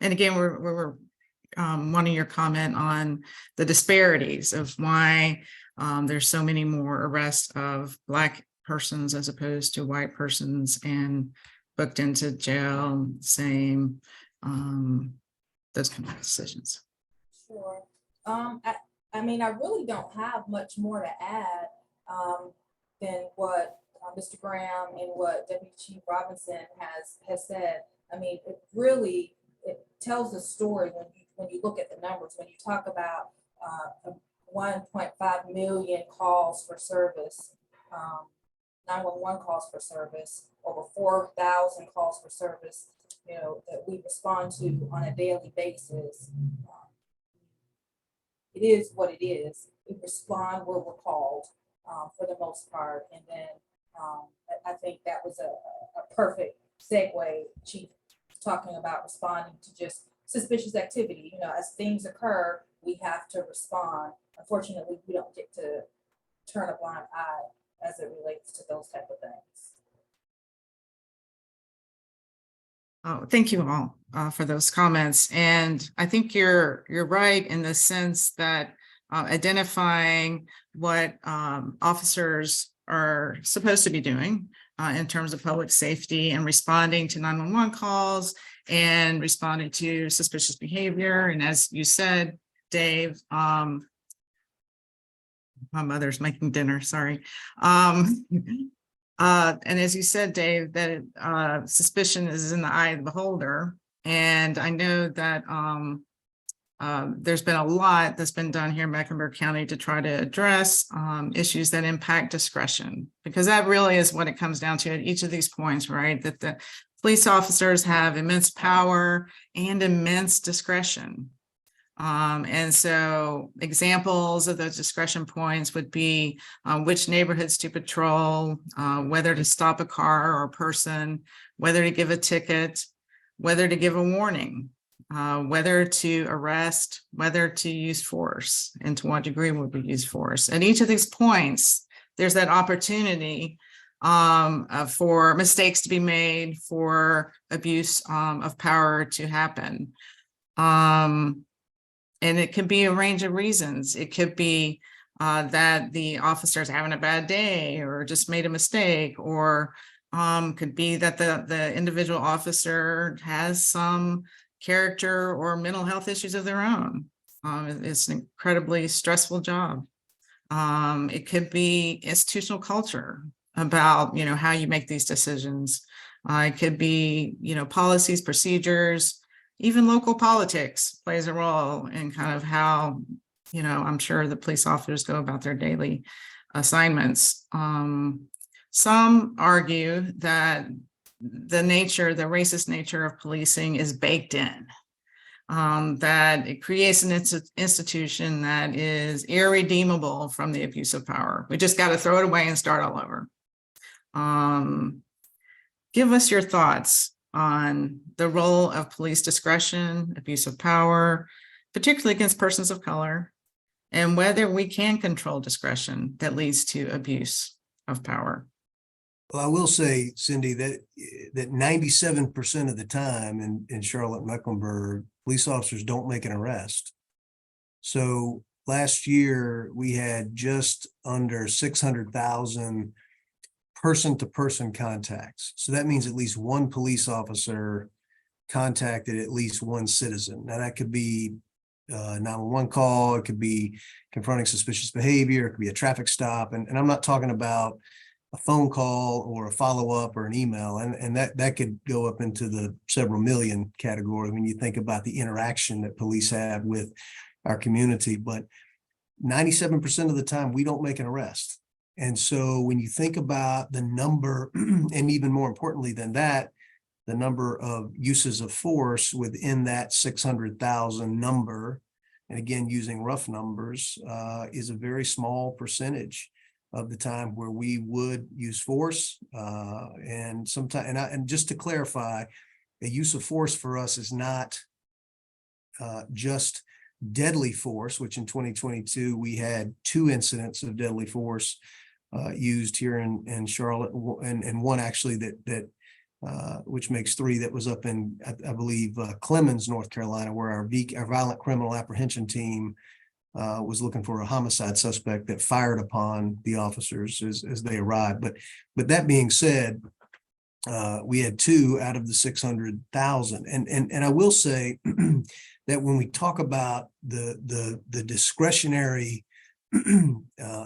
And again, we're wanting your comment on the disparities of why there's so many more arrests of Black persons as opposed to white persons and booked into jail, same, those kind of decisions. Sure. I mean, I really don't have much more to add than what Mr. Graham and what Deputy Chief Robinson has said. I mean, it tells a story when you look at the numbers, when you talk about 1.5 million calls for service, 911 calls for service, over 4,000 calls for service, that we respond to on a daily basis. It is what it is. We respond where we're called for the most part. And then I think that was a perfect segue, Chief, talking about responding to just suspicious activity. As things occur, we have to respond. Unfortunately, we don't get to turn a blind eye as it relates to those type of things. Oh, thank you all for those comments. And I think you're right in the sense that identifying what officers are supposed to be doing in terms of public safety and responding to 911 calls and responding to suspicious behavior. And as you said, Dave, my mother's making dinner, sorry. And as you said, Dave, that suspicion is in the eye of the beholder. And I know that there's been a lot that's been done here in Mecklenburg County to try to address issues that impact discretion, because that really is what it comes down to at each of these points, right? That the police officers have immense power and immense discretion. And so examples of those discretion points would be which neighborhoods to patrol, whether to stop a car or a person, whether to give a ticket, whether to give a warning, whether to arrest, whether to use force, and to what degree would we use force. At each of these points, there's that opportunity for mistakes to be made, for abuse of power to happen. And it could be a range of reasons. It could be that the officer's having a bad day or just made a mistake, or could be that the individual officer has some character or mental health issues of their own. It's an incredibly stressful job. It could be institutional culture about, how you make these decisions. It could be, policies, procedures, even local politics plays a role in kind of how, I'm sure the police officers go about their daily assignments. Some argue that the racist nature of policing is baked in, that it creates an institution that is irredeemable from the abuse of power. We just got to throw it away and start all over. Give us your thoughts on the role of police discretion, abuse of power, particularly against persons of color, and whether we can control discretion that leads to abuse of power. Well, I will say, Cindy, that 97% of the time in Charlotte, Mecklenburg, police officers don't make an arrest. So last year we had just under 600,000 person-to-person contacts. So that means at least one police officer contacted at least one citizen. Now that could be a 911 call, it could be confronting suspicious behavior, it could be a traffic stop. And I'm not talking about a phone call or a follow-up or an email. And that could go up into the several million category when you think about the interaction that police have with our community. But 97% of the time, we don't make an arrest. And so when you think about the number, and even more importantly than that, the number of uses of force within that 600,000 number, and again, using rough numbers, is a very small percentage of the time where we would use force. And sometimes, and just to clarify, a use of force for us is not just deadly force, which in 2022, we had 2 incidents of deadly force used here in Charlotte, and one actually that which makes 3 that was up in, I believe, Clemens, North Carolina, where our violent criminal apprehension team was looking for a homicide suspect that fired upon the officers as they arrived. But that being said, we had 2 out of the 600,000. And I will say that when we talk about the discretionary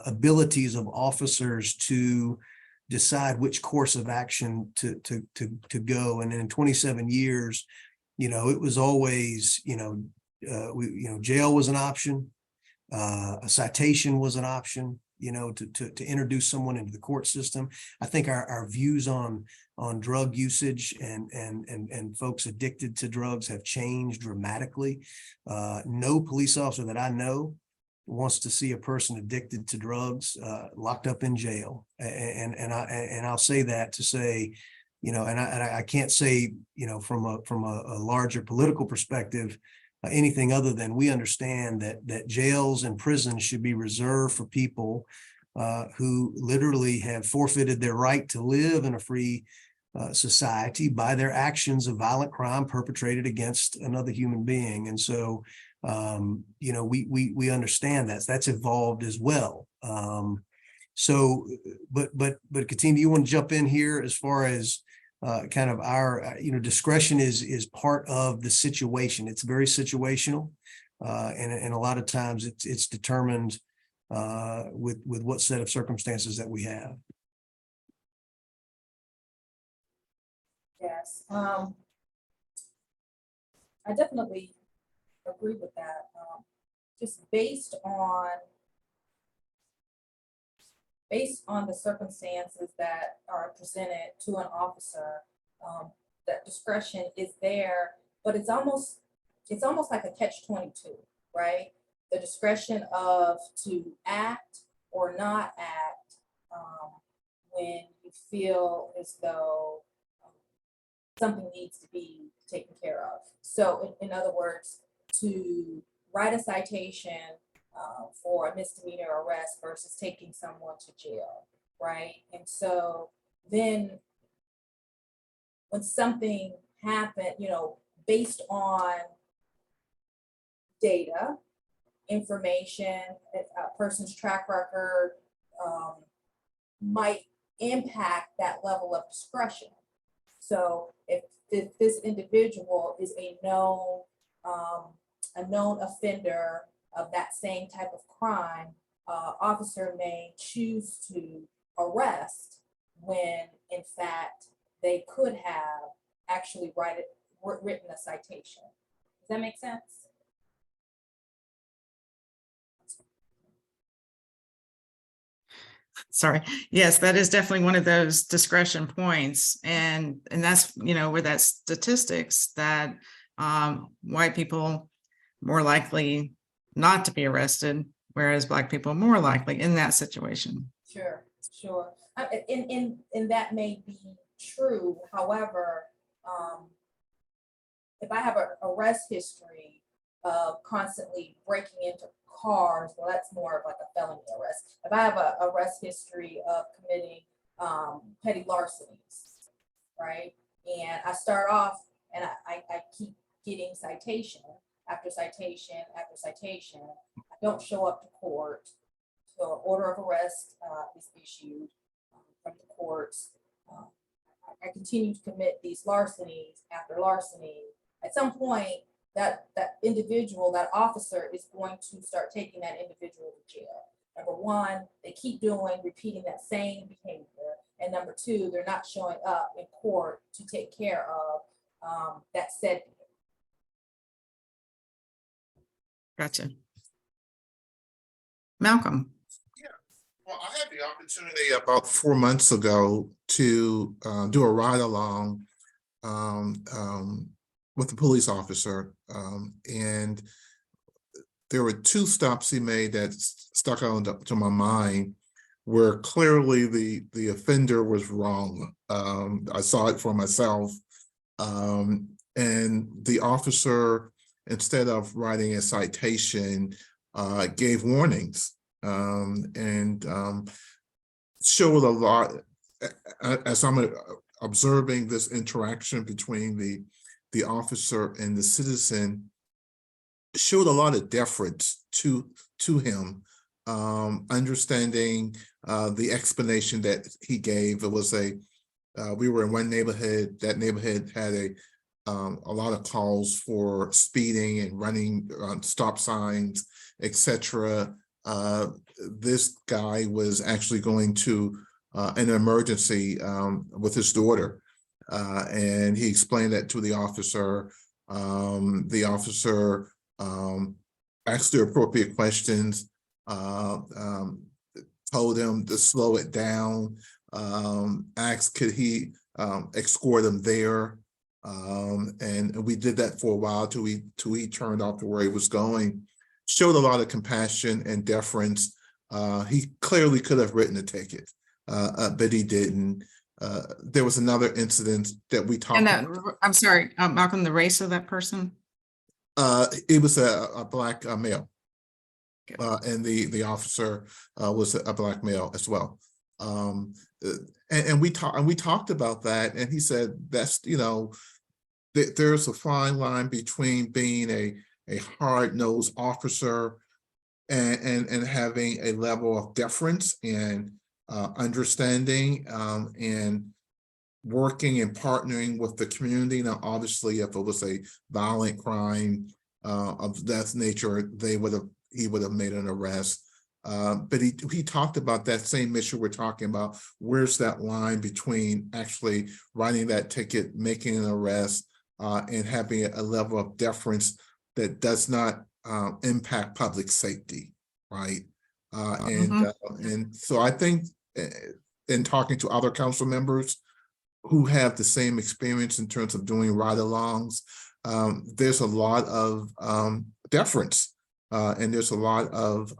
abilities of officers to decide which course of action to go, and in 27 years, it was always, jail was an option, a citation was an option, to introduce someone into the court system. I think our views on drug usage and folks addicted to drugs have changed dramatically. No police officer that I know wants to see a person addicted to drugs locked up in jail. And I'll say that to say, and I can't say, from a larger political perspective, anything other than we understand that jails and prisons should be reserved for people who literally have forfeited their right to live in a free society by their actions of violent crime perpetrated against another human being. And so, we understand that's evolved as well. So, but Katina, you want to jump in here as far as kind of our, discretion is part of the situation. It's very situational. And a lot of times it's determined with what set of circumstances that we have. Yes, I definitely agree with that. Just based on the circumstances that are presented to an officer, that discretion is there, but it's almost like a catch-22, right? The discretion of to act or not act when you feel as though something needs to be taken care of. So in other words, to write a citation for a misdemeanor arrest versus taking someone to jail, right? And so then when something happened, based on data, information, a person's track record might impact that level of discretion. So if this individual is a known offender of that same type of crime, officer may choose to arrest when in fact they could have actually written a citation. Does that make sense? Sorry. Yes, that is definitely one of those discretion points. And that's, where that statistics that white people more likely not to be arrested, whereas Black people more likely in that situation. Sure. And that may be true. However, if I have an arrest history of constantly breaking into cars, well, that's more of like a felony arrest. If I have an arrest history of committing petty larcenies, right? And I start off and I keep getting citation after citation after citation. I don't show up to court. So an order of arrest is issued from the courts. I continue to commit these larcenies after larceny. At some point, that individual, that officer is going to start taking that individual to jail. Number one, they keep repeating that same behavior. And number two, they're not showing up in court to take care of that said behavior. Gotcha. Malcolm. Well, I had the opportunity about 4 months ago to do a ride along with a police officer, and there were two stops he made that stuck out to my mind, where clearly the offender was wrong. I saw it for myself, and the officer, instead of writing a citation, gave warnings. And showed a lot, as I'm observing this interaction between the officer and the citizen, showed a lot of deference to him, understanding the explanation that he gave. It was we were in one neighborhood. That neighborhood had a lot of calls for speeding and running stop signs, etc. This guy was actually going to an emergency with his daughter, and he explained that to the officer. The officer asked the appropriate questions, told him to slow it down, asked could he escort him there, and we did that for a while till he turned off to where he was going. Showed a lot of compassion and deference. He clearly could have written a ticket, but he didn't. There was another incident that we talked about. I'm sorry, Malcolm, the race of that person? It was a Black male, and the officer was a Black male as well. And we talked about that, and he said that's there's a fine line between being a hard-nosed officer and having a level of deference and understanding and working and partnering with the community. Now, obviously, if it was a violent crime of that nature, he would have made an arrest. But he talked about that same issue we're talking about. Where's that line between actually writing that ticket, making an arrest, and having a level of deference that does not impact public safety, right? And so I think in talking to other council members who have the same experience in terms of doing ride-alongs, there's a lot of deference, and there's a lot of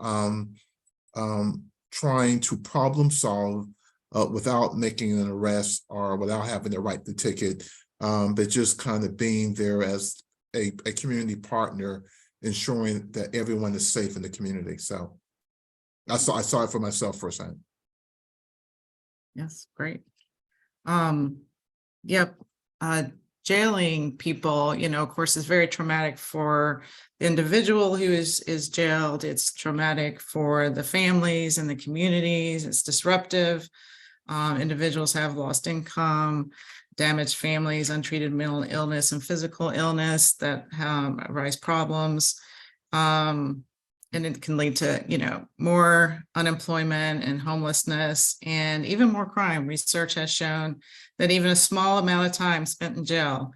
trying to problem solve without making an arrest or without having to write the ticket, but just kind of being there as a community partner, ensuring that everyone is safe in the community. So I saw it for myself firsthand. Yes, great. Yep. Jailing people, of course, is very traumatic for the individual who is jailed. It's traumatic for the families and the communities. It's disruptive. Individuals have lost income, damaged families, untreated mental illness and physical illness that arise problems. And it can lead to, more unemployment and homelessness and even more crime. Research has shown that even a small amount of time spent in jail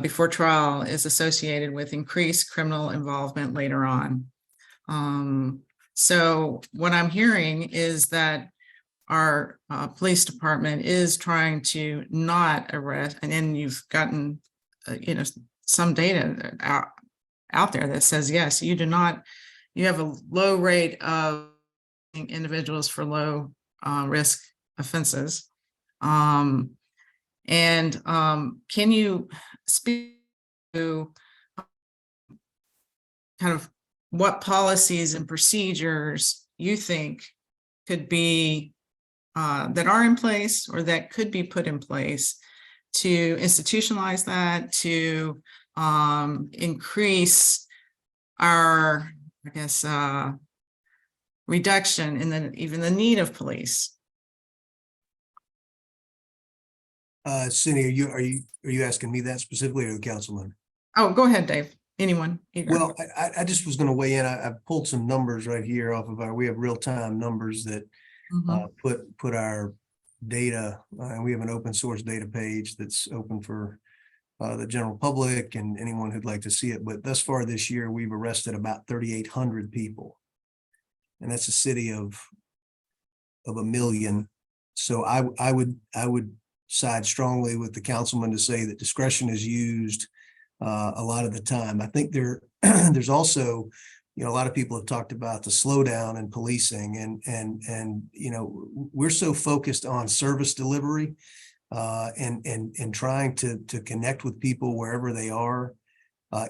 before trial is associated with increased criminal involvement later on. So what I'm hearing is that our police department is trying to not arrest, and then you've gotten, some data out there that says, yes, you have a low rate of individuals for low risk offenses. Can you speak to kind of what policies and procedures you think could be that are in place or that could be put in place to institutionalize that, to increase our, reduction in even the need of police? Cindy, are you asking me that specifically or the councilman? Oh, go ahead, Dave. Anyone? Either. Well, I just was going to weigh in. I pulled some numbers right here off of we have real-time numbers that put our data, and we have an open source data page that's open for the general public and anyone who'd like to see it. But thus far this year, we've arrested about 3,800 people. And that's a city of 1 million. So I would side strongly with the councilman to say that discretion is used a lot of the time. I think there's also, a lot of people have talked about the slowdown in policing, and we're so focused on service delivery and trying to connect with people wherever they are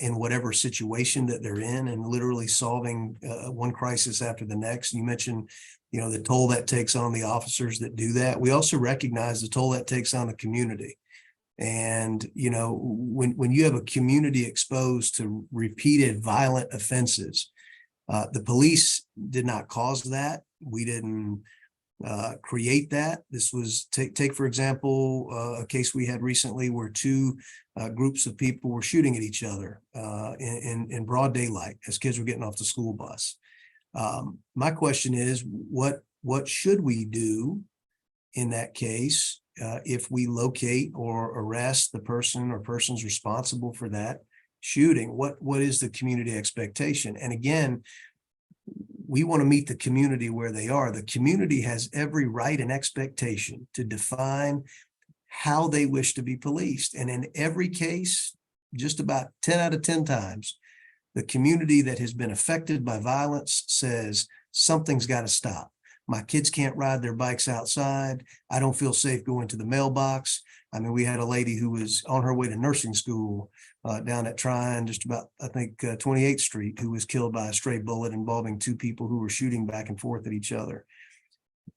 in whatever situation that they're in, and literally solving one crisis after the next. You mentioned, the toll that takes on the officers that do that. We also recognize the toll that takes on the community. And, when you have a community exposed to repeated violent offenses, the police did not cause that. We didn't create that. This was, take for example, a case we had recently where two groups of people were shooting at each other in broad daylight as kids were getting off the school bus. My question is, what should we do in that case if we locate or arrest the person or persons responsible for that shooting? What is the community expectation? And again, we want to meet the community where they are. The community has every right and expectation to define how they wish to be policed. And in every case, just about 10 out of 10 times, the community that has been affected by violence says something's got to stop. My kids can't ride their bikes outside. I don't feel safe going to the mailbox. I mean, we had a lady who was on her way to nursing school down at Tryon, just about, I think, 28th Street, who was killed by a stray bullet involving two people who were shooting back and forth at each other.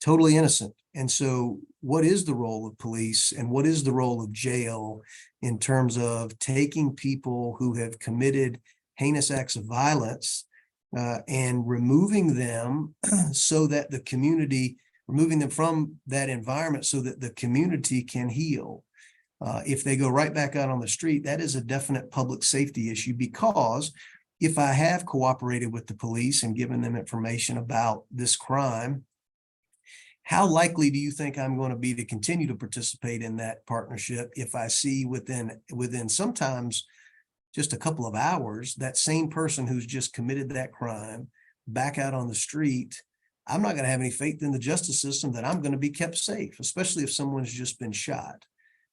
Totally innocent. And so what is the role of police and what is the role of jail in terms of taking people who have committed heinous acts of violence and removing them so that the community removing them from that environment so that the community can heal. If they go right back out on the street, that is a definite public safety issue, because if I have cooperated with the police and given them information about this crime, how likely do you think I'm going to be to continue to participate in that partnership if I see within sometimes just a couple of hours, that same person who's just committed that crime back out on the street? I'm not going to have any faith in the justice system that I'm going to be kept safe, especially if someone's just been shot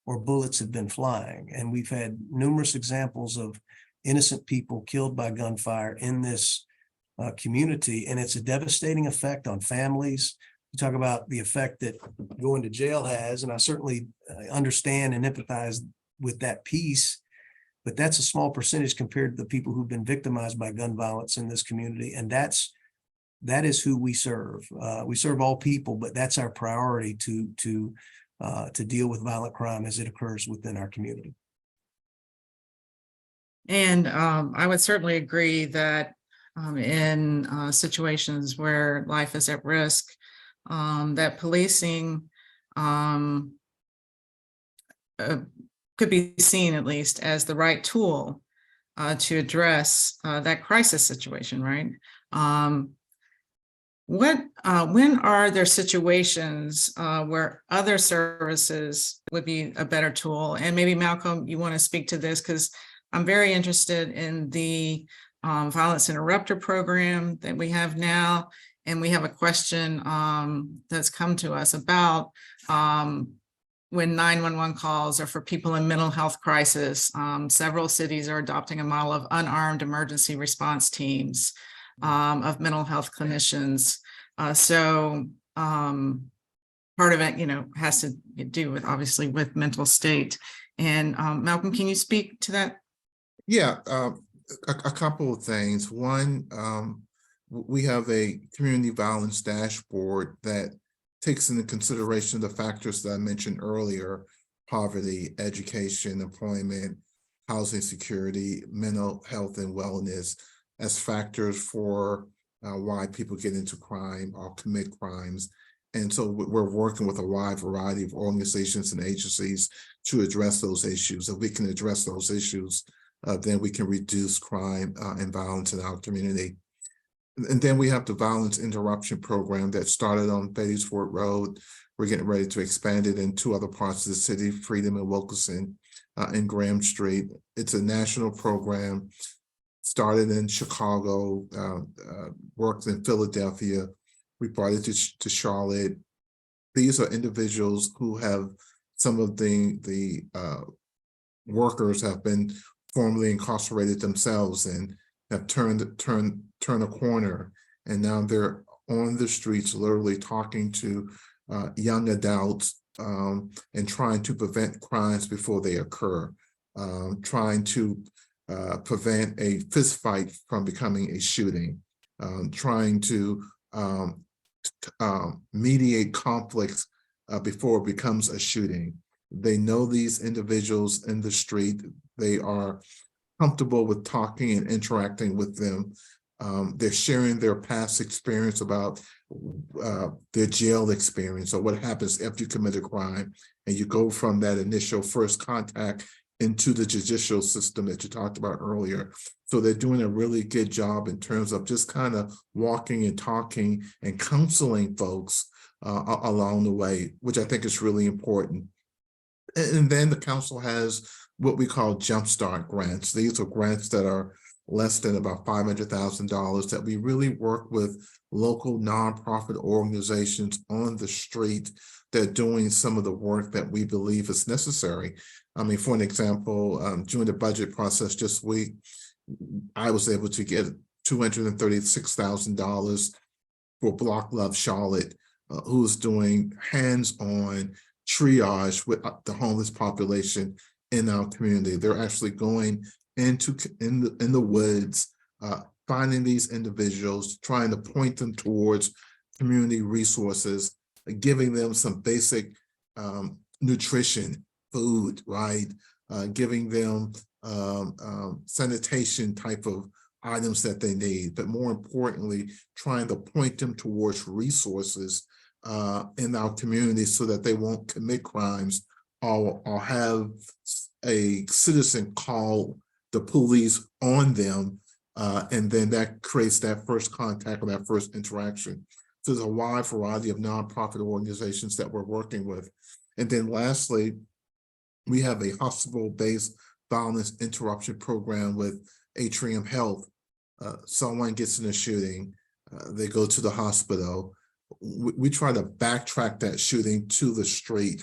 or bullets have been flying. And we've had numerous examples of innocent people killed by gunfire in this community, and it's a devastating effect on families. You talk about the effect that going to jail has, and I certainly understand and empathize with that piece, but that's a small percentage compared to the people who've been victimized by gun violence in this community. And that is who we serve. We serve all people, but that's our priority to deal with violent crime as it occurs within our community. And I would certainly agree that in situations where life is at risk, that policing could be seen, at least, as the right tool to address that crisis situation, right? When are there situations where other services would be a better tool? And maybe Malcolm, you want to speak to this, because I'm very interested in the violence interrupter program that we have now. And we have a question that's come to us about when 911 calls are for people in mental health crisis. Several cities are adopting a model of unarmed emergency response teams of mental health clinicians. So part of it, has to do with, obviously, with mental state. And Malcolm, can you speak to that? Yeah, a couple of things. One, we have a community violence dashboard that takes into consideration the factors that I mentioned earlier: poverty, education, employment, housing security, mental health and wellness, as factors for why people get into crime or commit crimes. And so we're working with a wide variety of organizations and agencies to address those issues. If we can address those issues, then we can reduce crime and violence in our community. And then we have the violence interruption program that started on Beatty's Ford Road. We're getting ready to expand it in 2 other parts of the city, Freedom and Wilkerson and Graham Street. It's a national program, started in Chicago, worked in Philadelphia. We brought it to Charlotte. These are individuals who have, some of the workers have been formerly incarcerated themselves and have turned a corner, and now they're on the streets literally talking to young adults and trying to prevent crimes before they occur, trying to prevent a fist fight from becoming a shooting, trying to mediate conflicts before it becomes a shooting. They know these individuals in the street. They are comfortable with talking and interacting with them. They're sharing their past experience about their jail experience, or what happens if you commit a crime and you go from that initial first contact into the judicial system that you talked about earlier. So they're doing a really good job in terms of just kind of walking and talking and counseling folks along the way, which I think is really important. And then the council has what we call Jumpstart grants. These are grants that are less than about $500,000 that we really work with local nonprofit organizations on the street that are doing some of the work that we believe is necessary. I mean, for an example, during the budget process this week, I was able to get $236,000 for Block Love Charlotte, who's doing hands-on triage with the homeless population in our community. They're actually going in the woods, finding these individuals, trying to point them towards community resources, giving them some basic nutrition, food, right? Giving them sanitation type of items that they need, but more importantly, trying to point them towards resources in our community so that they won't commit crimes or have a citizen call the police on them. And then that creates that first contact or that first interaction. So there's a wide variety of nonprofit organizations that we're working with. And then lastly, we have a hospital-based violence interruption program with Atrium Health. Someone gets in a shooting, they go to the hospital. We try to backtrack that shooting to the street.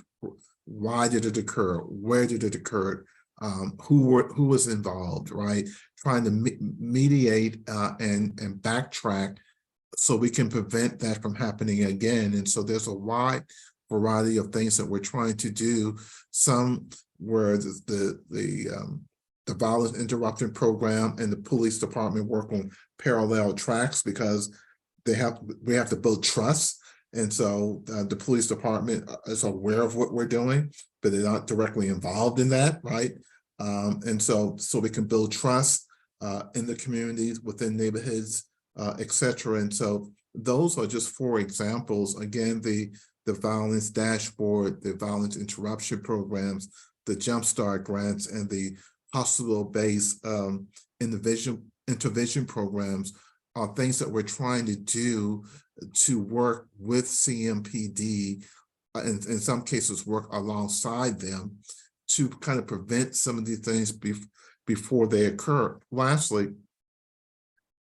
Why did it occur? Where did it occur? Who was involved, right? Trying to mediate and backtrack so we can prevent that from happening again. And so there's a wide variety of things that we're trying to do. Some where the violence interruption program and the police department work on parallel tracks because we have to build trust. And so the police department is aware of what we're doing, but they're not directly involved in that, right? And so we can build trust in the communities, within neighborhoods, et cetera. And so those are just 4 examples. Again, the violence dashboard, the violence interruption programs, the Jumpstart grants, and the hospital-based intervention programs are things that we're trying to do to work with CMPD, in some cases work alongside them to kind of prevent some of these things before they occur. Lastly,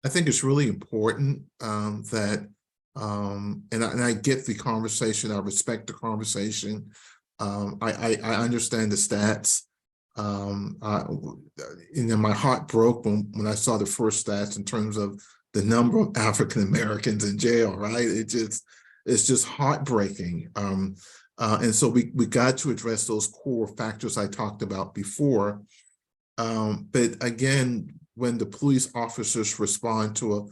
I think it's really important that, and I get the conversation, I respect the conversation. I understand the stats. My heart broke when I saw the first stats in terms of the number of African Americans in jail, right? It's just heartbreaking. And so we got to address those core factors I talked about before. But again, when the police officers respond to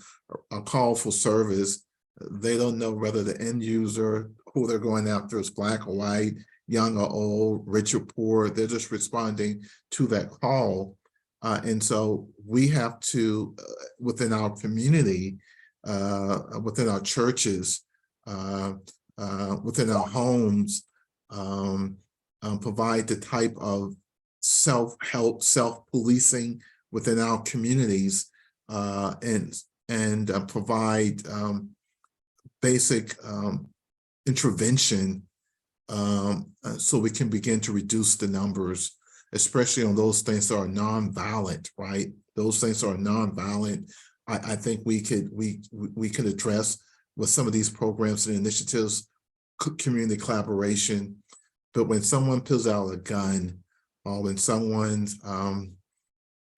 a call for service, they don't know whether the end user, who they're going after, is Black or white, young or old, rich or poor. They're just responding to that call. And so we have to, within our community, within our churches, within our homes, provide the type of self-help, self-policing within our communities, and provide basic intervention so we can begin to reduce the numbers, especially on those things that are nonviolent, right? Those things that are nonviolent, I think we could address with some of these programs and initiatives, community collaboration. But when someone pulls out a gun, or when someone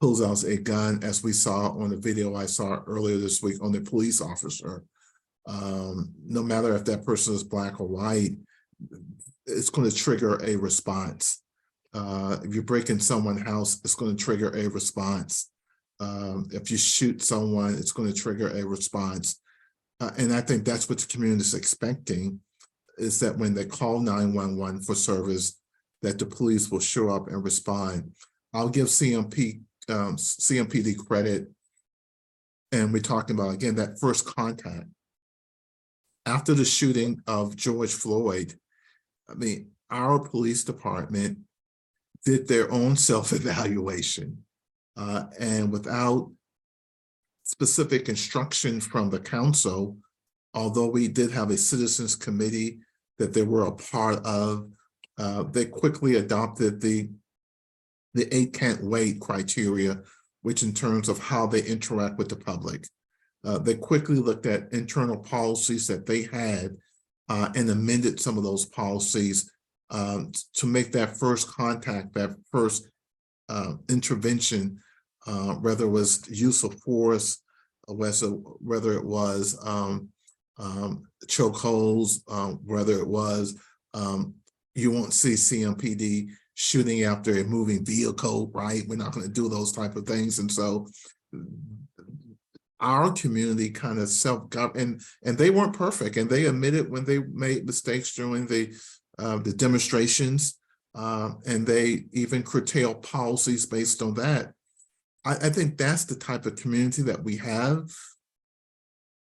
pulls out a gun, as we saw on the video I saw earlier this week on the police officer, no matter if that person is Black or white, it's going to trigger a response. If you break in someone's house, it's going to trigger a response. If you shoot someone, it's going to trigger a response. And I think that's what the community is expecting, is that when they call 911 for service, that the police will show up and respond. I'll give CMPD credit. And we're talking about, again, that first contact. After the shooting of George Floyd, I mean, our police department did their own self-evaluation, and without specific instruction from the council, although we did have a citizens committee that they were a part of, they quickly adopted the 8 can't wait criteria, which in terms of how they interact with the public. They quickly looked at internal policies that they had and amended some of those policies to make that first contact, that first intervention, whether it was use of force, whether it was chokeholds, whether it was, you won't see CMPD shooting after a moving vehicle, right? We're not going to do those type of things. And so our community kind of self-governed, and they weren't perfect, and they admitted when they made mistakes during the demonstrations, and they even curtailed policies based on that. I think that's the type of community that we have.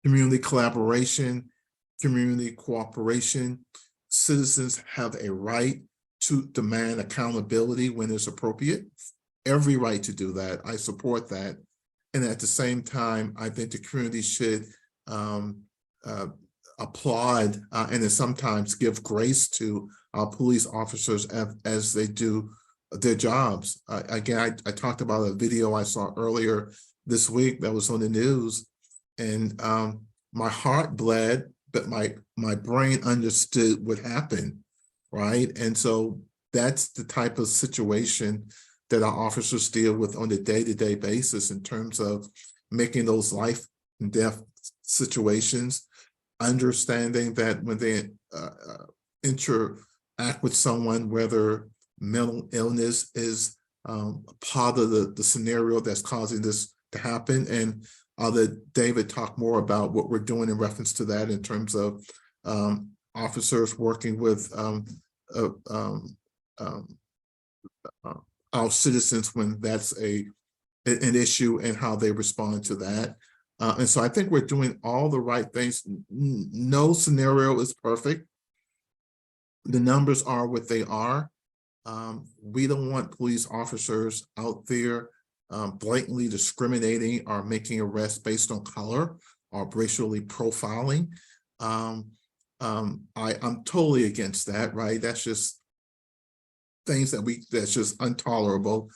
Community collaboration, community cooperation. Citizens have a right to demand accountability when it's appropriate. Every right to do that. I support that. And at the same time, I think the community should applaud and then sometimes give grace to our police officers as they do their jobs. Again, I talked about a video I saw earlier this week that was on the news, and my heart bled, but my brain understood what happened, right? And so that's the type of situation that our officers deal with on a day-to-day basis in terms of making those life and death situations, understanding that when they interact with someone, whether mental illness is part of the scenario that's causing this to happen. And I'll let David talk more about what we're doing in reference to that in terms of officers working with our citizens when that's an issue and how they respond to that. And so I think we're doing all the right things. No scenario is perfect. The numbers are what they are. We don't want police officers out there blatantly discriminating or making arrests based on color or racially profiling. I'm totally against that, right? That's just things that's just intolerable.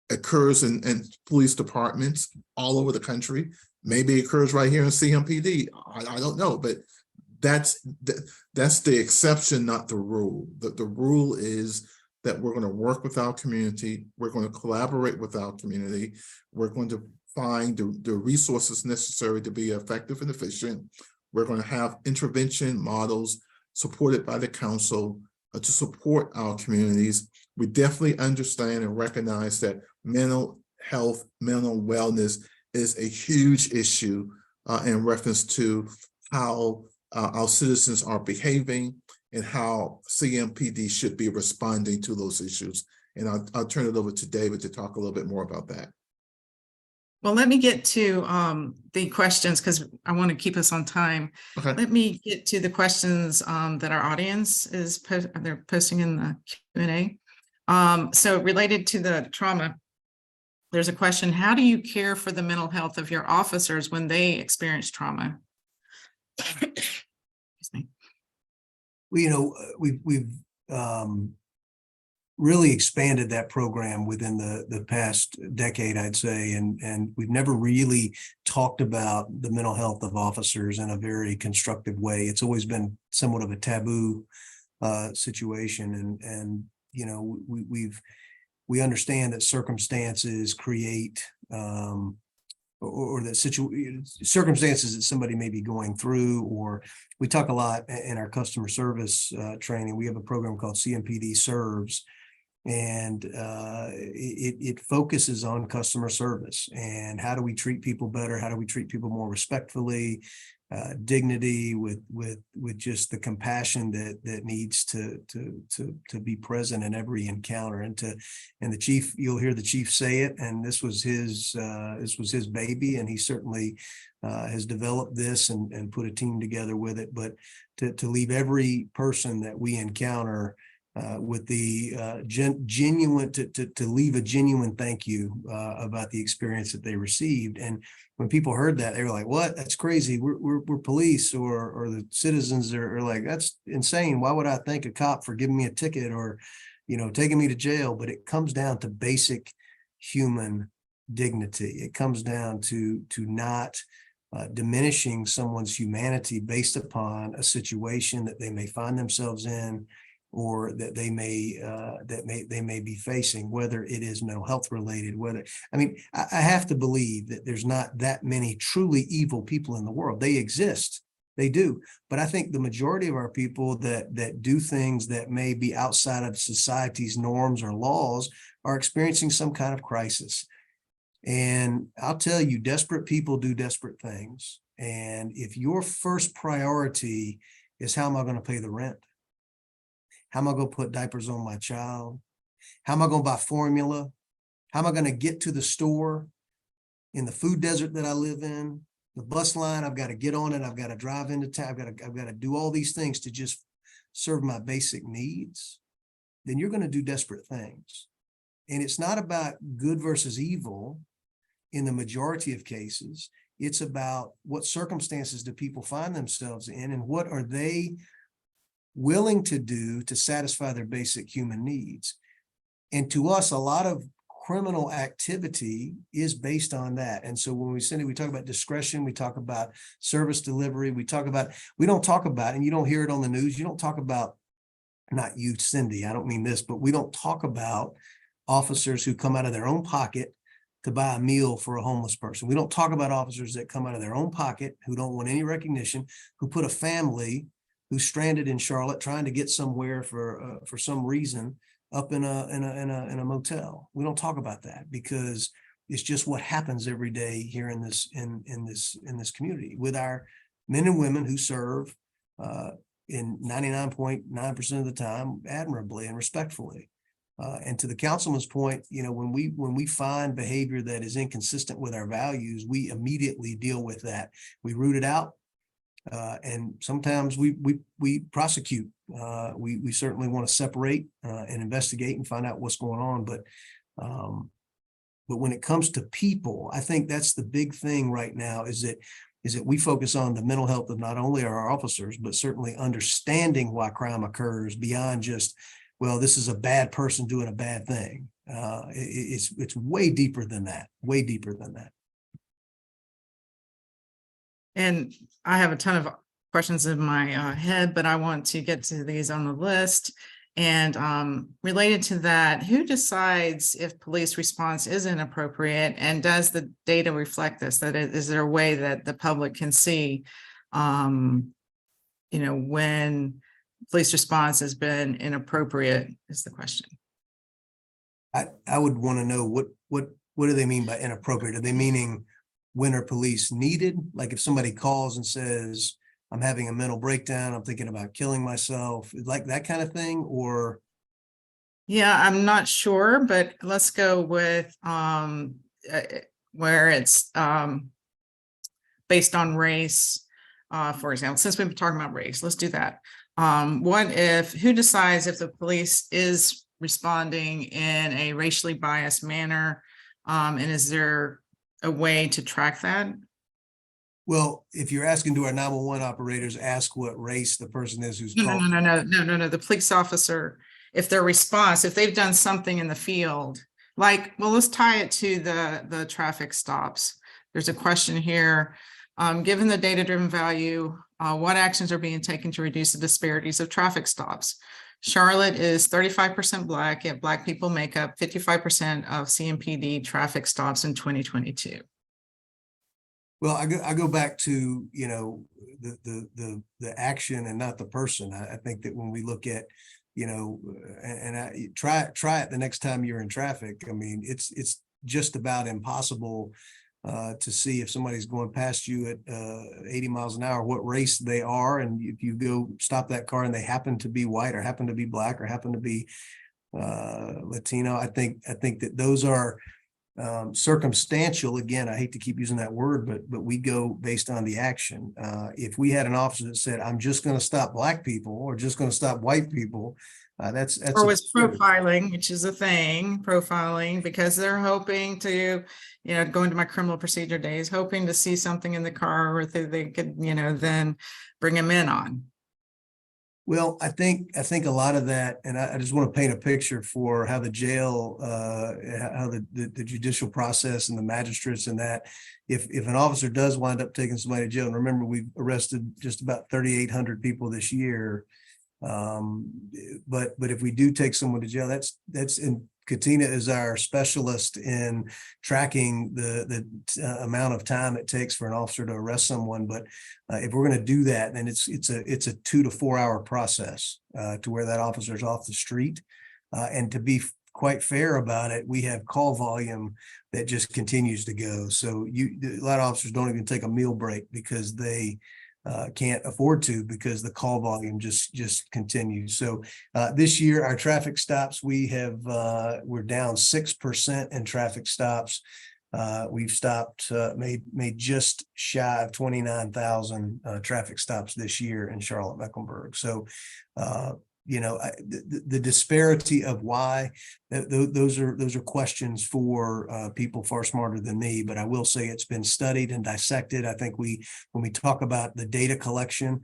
Occurs in police departments all over the country. Maybe it occurs right here in CMPD. I don't know, but that's the exception, not the rule. The rule is that we're going to work with our community. We're going to collaborate with our community. We're going to find the resources necessary to be effective and efficient. We're going to have intervention models supported by the council to support our communities. We definitely understand and recognize that mental health, mental wellness is a huge issue in reference to how our citizens are behaving and how CMPD should be responding to those issues. And I'll turn it over to David to talk a little bit more about that. Well, let me get to the questions because I want to keep us on time. Okay. Let me get to the questions that our audience is they're posting in the Q&A. So related to the trauma, there's a question: how do you care for the mental health of your officers when they experience trauma? Excuse me. Well, you know, we've really expanded that program within the past decade, I'd say, and we've never really talked about the mental health of officers in a very constructive way. It's always been somewhat of a taboo situation, and you know, we understand that circumstances create or that circumstances that somebody may be going through, or we talk a lot in our customer service training. We have a program called CMPD Serves, and it focuses on customer service and how do we treat people better? How do we treat people more respectfully, dignity, with just the compassion that needs to be present in every encounter. And the chief, you'll hear the chief say it, and this was his baby, and he certainly has developed this and put a team together with it. But to leave every person that we encounter with the genuine, to leave a genuine thank you about the experience that they received. And when people heard that, they were like, "What? That's crazy. We're police," or the citizens are like, "That's insane. Why would I thank a cop for giving me a ticket or, you know, taking me to jail?" But it comes down to basic human dignity. It comes down to not diminishing someone's humanity based upon a situation that they may find themselves in, or that they may be facing, whether it is mental health related, I have to believe that there's not that many truly evil people in the world. They exist, they do. But I think the majority of our people that do things that may be outside of society's norms or laws are experiencing some kind of crisis. And I'll tell you, desperate people do desperate things. And if your first priority is how am I going to pay the rent? How am I going to put diapers on my child? How am I going to buy formula? How am I going to get to the store in the food desert that I live in? the bus line, I've got to get on it, I've got to drive into town, I've got to do all these things to just serve my basic needs, then you're going to do desperate things. And it's not about good versus evil in the majority of cases. It's about what circumstances do people find themselves in and what are they willing to do to satisfy their basic human needs. And to us, a lot of criminal activity is based on that. And so when we talk about discretion, we talk about service delivery, we don't talk about, and you don't hear it on the news, you don't talk about, not you, Cindy, I don't mean this, but we don't talk about officers who come out of their own pocket to buy a meal for a homeless person. We don't talk about officers that come out of their own pocket, who don't want any recognition, who put a family who's stranded in Charlotte trying to get somewhere for some reason up in a motel. We don't talk about that because it's just what happens every day here in this community with our men and women who serve in 99.9% of the time admirably and respectfully. And to the councilman's point, when we find behavior that is inconsistent with our values, we immediately deal with that. We root it out. And sometimes we prosecute. We certainly want to separate and investigate and find out what's going on. But when it comes to people, I think that's the big thing right now is that we focus on the mental health of not only our officers, but certainly understanding why crime occurs beyond just, well, this is a bad person doing a bad thing. It's way deeper than that, way deeper than that. And I have a ton of questions in my head, but I want to get to these on the list. And related to that, who decides if police response is inappropriate? And does the data reflect this? Is there a way that the public can see, when police response has been inappropriate is the question. I would want to know what do they mean by inappropriate? Are they meaning when are police needed? Like if somebody calls and says, I'm having a mental breakdown, I'm thinking about killing myself, like that kind of thing, or? Yeah, I'm not sure, but let's go with where it's based on race, for example, since we've been talking about race, let's do that. Who decides if the police is responding in a racially biased manner? And is there a way to track that? Well, if you're asking, do our 911 operators ask what race the person is who's No, calling? no. The police officer, if their response, if they've done something in the field, like, well, let's tie it to the traffic stops. There's a question here. Given the data-driven value, what actions are being taken to reduce the disparities of traffic stops? Charlotte is 35% Black, yet Black people make up 55% of CMPD traffic stops in 2022. Well, I go back to, the action and not the person. I think that when we look at, and try it the next time you're in traffic. I mean, it's just about impossible to see if somebody's going past you at 80 miles an hour, what race they are. And if you go stop that car and they happen to be white or happen to be Black or happen to be Latino, I think that those are circumstantial. Again, I hate to keep using that word, but we go based on the action. If we had an officer that said, I'm just going to stop Black people or just going to stop white people, that's or was profiling, which is a thing, profiling, because they're hoping to, go into my criminal procedure days, hoping to see something in the car where they could, then bring them in on. Well, I think a lot of that, and I just want to paint a picture for how the jail, how the judicial process and the magistrates and that, if an officer does wind up taking somebody to jail, and remember, we've arrested just about 3,800 people this year. But if we do take someone to jail, that's in Katina is our specialist in tracking the amount of time it takes for an officer to arrest someone. But if we're going to do that, then it's a 2 to 4 hour process to where that officer is off the street. And to be quite fair about it, we have call volume that just continues to go. So a lot of officers don't even take a meal break because they can't afford to, because the call volume just continues. So this year, our traffic stops, we're down 6% in traffic stops. We've stopped, made just shy of 29,000 traffic stops this year in Charlotte-Mecklenburg. So, the disparity of why, those are questions for people far smarter than me. But I will say it's been studied and dissected. I think when we talk about the data collection,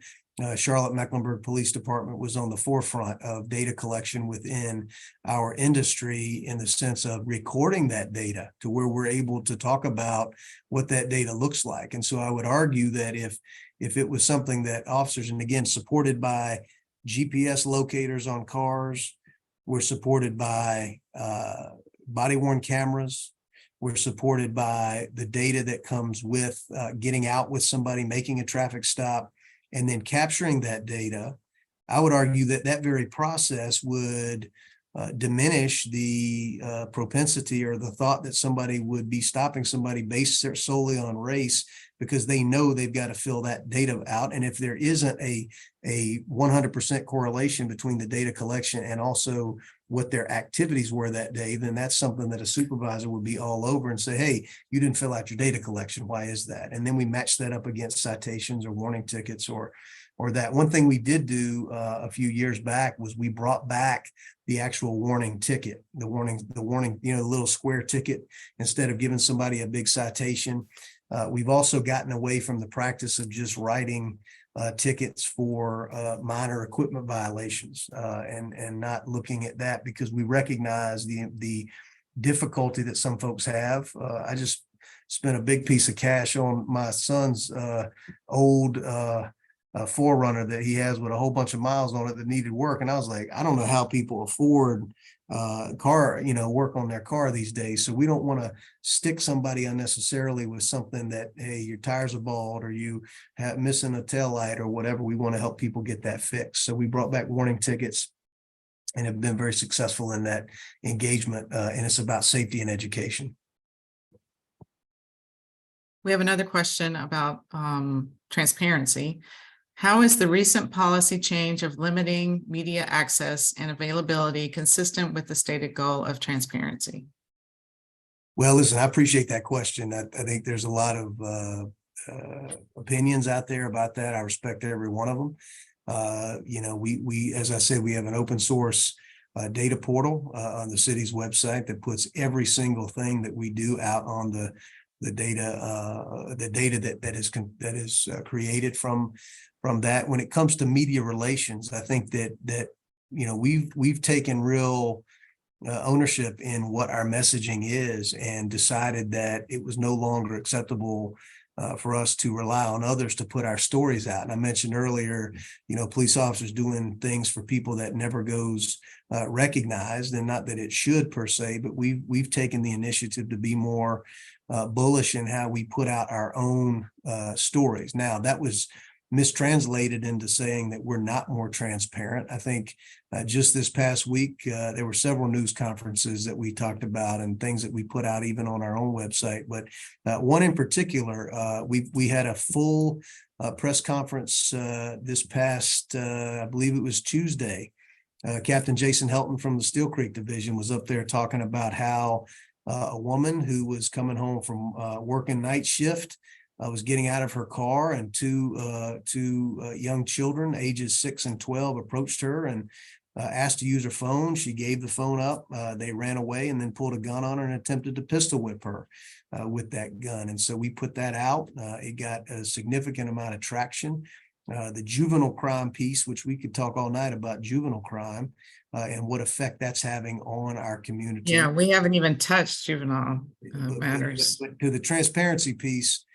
Charlotte-Mecklenburg Police Department was on the forefront of data collection within our industry, in the sense of recording that data to where we're able to talk about what that data looks like. And so I would argue that if it was something that officers, and again, supported by GPS locators on cars, we're supported by body worn cameras, we're supported by the data that comes with getting out with somebody, making a traffic stop, and then capturing that data, I would argue that that very process would diminish the propensity or the thought that somebody would be stopping somebody based solely on race, because they know they've got to fill that data out. And if there isn't a 100% correlation between the data collection and also what their activities were that day, then that's something that a supervisor would be all over and say, hey, you didn't fill out your data collection. Why is that? And then we match that up against citations or warning tickets or that. One thing we did do a few years back was we brought back the actual warning ticket, the warning, the little square ticket, instead of giving somebody a big citation. We've also gotten away from the practice of just writing tickets for minor equipment violations and not looking at that, because we recognize the difficulty that some folks have. I just spent a big piece of cash on my son's old Forerunner that he has with a whole bunch of miles on it that needed work. And I was like, I don't know how people afford work on their car these days. So we don't want to stick somebody unnecessarily with something that, hey, your tires are bald or you have missing a tail light or whatever. We want to help people get that fixed. So we brought back warning tickets and have been very successful in that engagement. And it's about safety and education. We have another question about transparency. How is the recent policy change of limiting media access and availability consistent with the stated goal of transparency? Well, listen, I appreciate that question. I think there's a lot of opinions out there about that. I respect every one of them. We, as I said, we have an open source data portal on the city's website that puts every single thing that we do out on the data that is created from that. When it comes to media relations, I think that we've taken real ownership in what our messaging is and decided that it was no longer acceptable for us to rely on others to put our stories out. And I mentioned earlier, police officers doing things for people that never goes recognized, and not that it should per se, but we've taken the initiative to be more bullish in how we put out our own stories. Now, that was mistranslated into saying that we're not more transparent. I think just this past week, there were several news conferences that we talked about and things that we put out even on our own website. But one in particular, we had a full press conference this past, I believe it was Tuesday. Captain Jason Helton from the Steel Creek Division was up there talking about how a woman who was coming home from working night shift was getting out of her car, and two young children, ages 6 and 12, approached her and asked to use her phone. She gave the phone up. They ran away and then pulled a gun on her and attempted to pistol whip her with that gun. And so we put that out. It got a significant amount of traction. The juvenile crime piece, which we could talk all night about juvenile crime and what effect that's having on our community. Yeah, we haven't even touched juvenile matters. But to the transparency piece,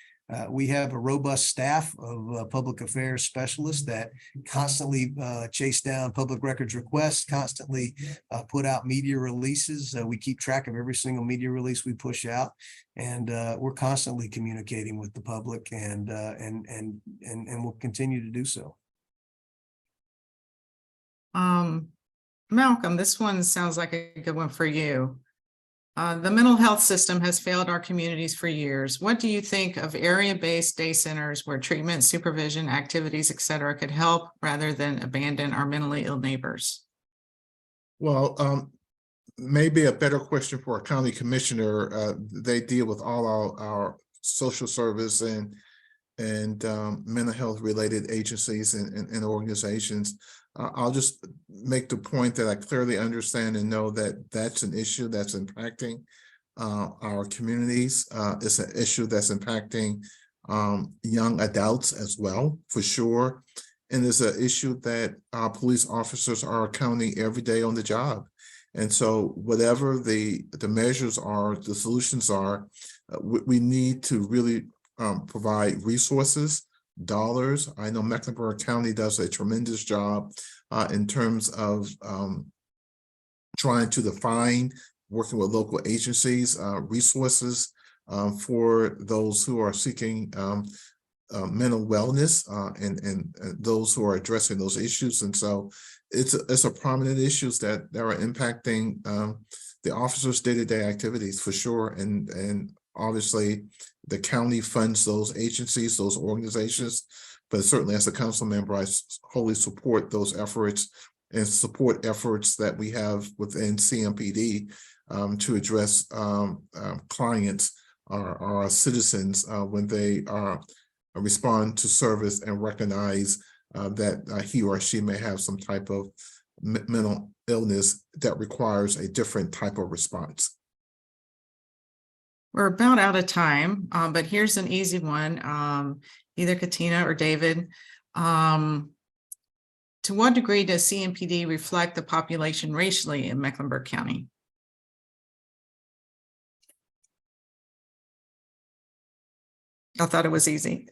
we have a robust staff of public affairs specialists that constantly chase down public records requests, constantly put out media releases. We keep track of every single media release we push out, and we're constantly communicating with the public, and we'll continue to do so. Malcolm, this one sounds like a good one for you. The mental health system has failed our communities for years. What do you think of area-based day centers where treatment, supervision, activities, et cetera, could help rather than abandon our mentally ill neighbors? Well, maybe a better question for a county commissioner. They deal with all our social service and mental health related agencies and organizations. I'll just make the point that I clearly understand and know that that's an issue that's impacting our communities. It's an issue that's impacting young adults as well, for sure. And it's an issue that our police officers are accounting every day on the job. And so whatever the measures are, the solutions are, we need to really provide resources, dollars. I know Mecklenburg County does a tremendous job in terms of trying to define, working with local agencies, resources for those who are seeking mental wellness and those who are addressing those issues. And so it's a prominent issues that are impacting the officers' day-to-day activities, for sure. And obviously the county funds those agencies, those organizations, but certainly as a council member, I wholly support those efforts and support efforts that we have within CMPD to address clients or our citizens when they respond to service and recognize that he or she may have some type of mental illness that requires a different type of response. We're about out of time, but here's an easy one. Either Katina or David. To what degree does CMPD reflect the population racially in Mecklenburg County? I thought it was easy.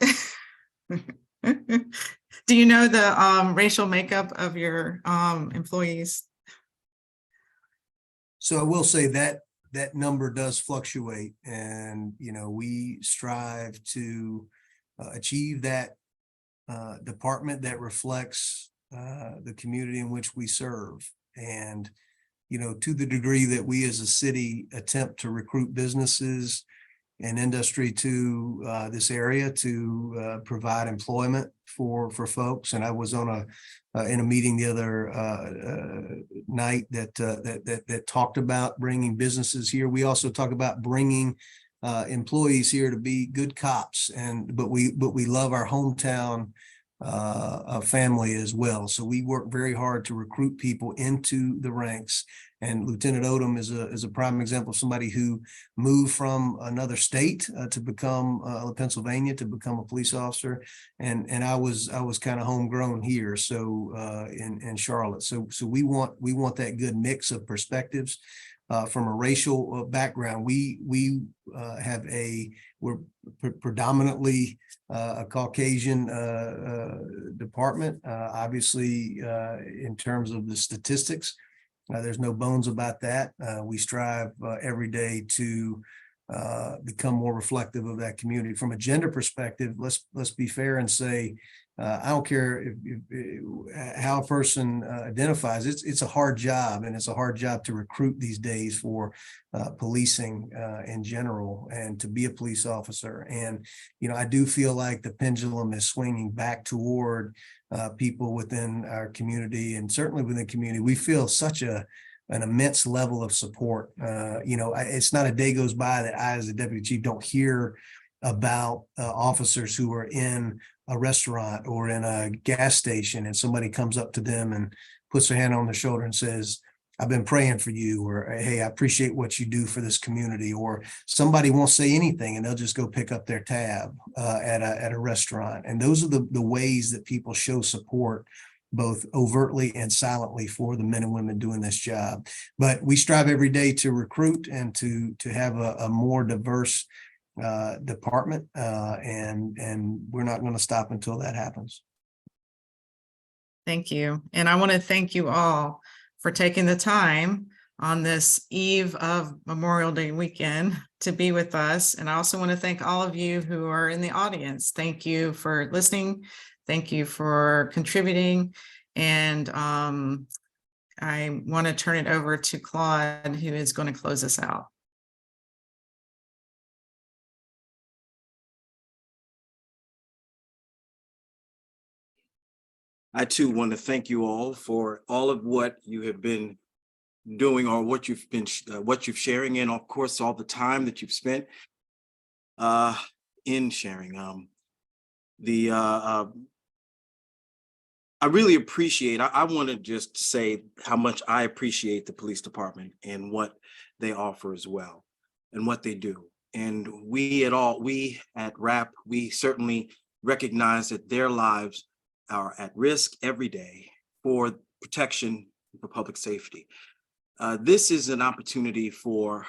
Do you know the racial makeup of your employees? So I will say that that number does fluctuate, and we strive to achieve that department that reflects the community in which we serve. And to the degree that we as a city attempt to recruit businesses and industry to this area to provide employment for folks. And I was on in a meeting the other night that talked about bringing businesses here. We also talk about bringing employees here to be good cops, but we love our hometown family as well. So we work very hard to recruit people into the ranks. And Lieutenant Odom is a prime example of somebody who moved from another state to become Pennsylvania to become a police officer, and I was kind of homegrown here, so in Charlotte. So we want that good mix of perspectives. From a racial background, we're predominantly a Caucasian department. Obviously, in terms of the statistics, there's no bones about that. We strive every day to become more reflective of that community. From a gender perspective, let's be fair and say, I don't care how a person identifies. It's a hard job, and it's a hard job to recruit these days for policing in general, and to be a police officer. And I do feel like the pendulum is swinging back toward people within our community, and certainly within the community. We feel such an immense level of support. It's not a day goes by that I, as a deputy chief, don't hear about officers who are in a restaurant or in a gas station, and somebody comes up to them and puts their hand on their shoulder and says, "I've been praying for you," or "Hey, I appreciate what you do for this community," or somebody won't say anything and they'll just go pick up their tab at a restaurant. And those are the ways that people show support, both overtly and silently, for the men and women doing this job. But we strive every day to recruit and to have a more diverse department, and we're not going to stop until that happens. Thank you. And I want to thank you all for taking the time on this eve of Memorial Day weekend to be with us. And I also want to thank all of you who are in the audience. Thank you for listening. Thank you for contributing. And I want to turn it over to Claude, who is going to close us out. I too want to thank you all for all of what you have been doing or what you've been, what you've sharing, and of course, all the time that you've spent in sharing. I really appreciate, I want to just say how much I appreciate the police department and what they offer as well and what they do. And we at RAP, we certainly recognize that their lives are at risk every day for protection, for public safety. This is an opportunity for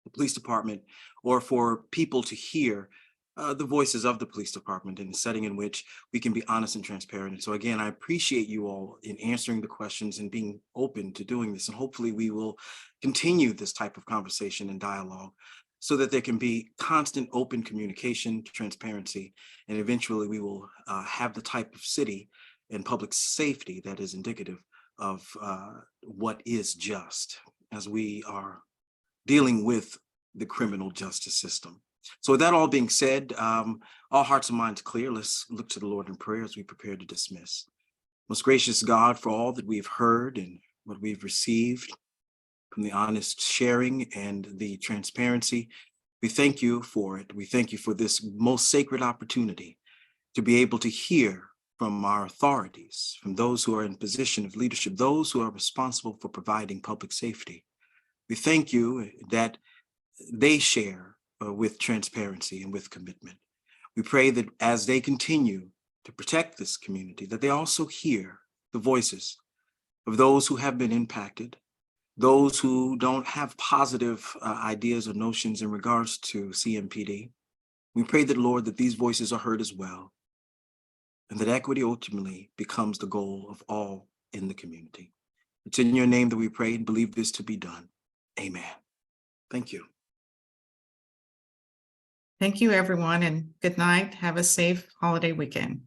the police department or for people to hear the voices of the police department in a setting in which we can be honest and transparent. And so again, I appreciate you all in answering the questions and being open to doing this. And hopefully we will continue this type of conversation and dialogue so that there can be constant open communication, transparency, and eventually we will have the type of city and public safety that is indicative of what is just as we are dealing with the criminal justice system. So with that all being said, all hearts and minds clear, let's look to the Lord in prayer as we prepare to dismiss. Most gracious God, for all that we've heard and what we've received from the honest sharing and the transparency, we thank you for it. We thank you for this most sacred opportunity to be able to hear from our authorities, from those who are in position of leadership, those who are responsible for providing public safety. We thank you that they share with transparency and with commitment. We pray that as they continue to protect this community, that they also hear the voices of those who have been impacted, those who don't have positive ideas or notions in regards to CMPD. We pray that, Lord, that these voices are heard as well, and that equity ultimately becomes the goal of all in the community. It's in your name that we pray and believe this to be done. Amen. Thank you. Thank you, everyone, and good night. Have a safe holiday weekend.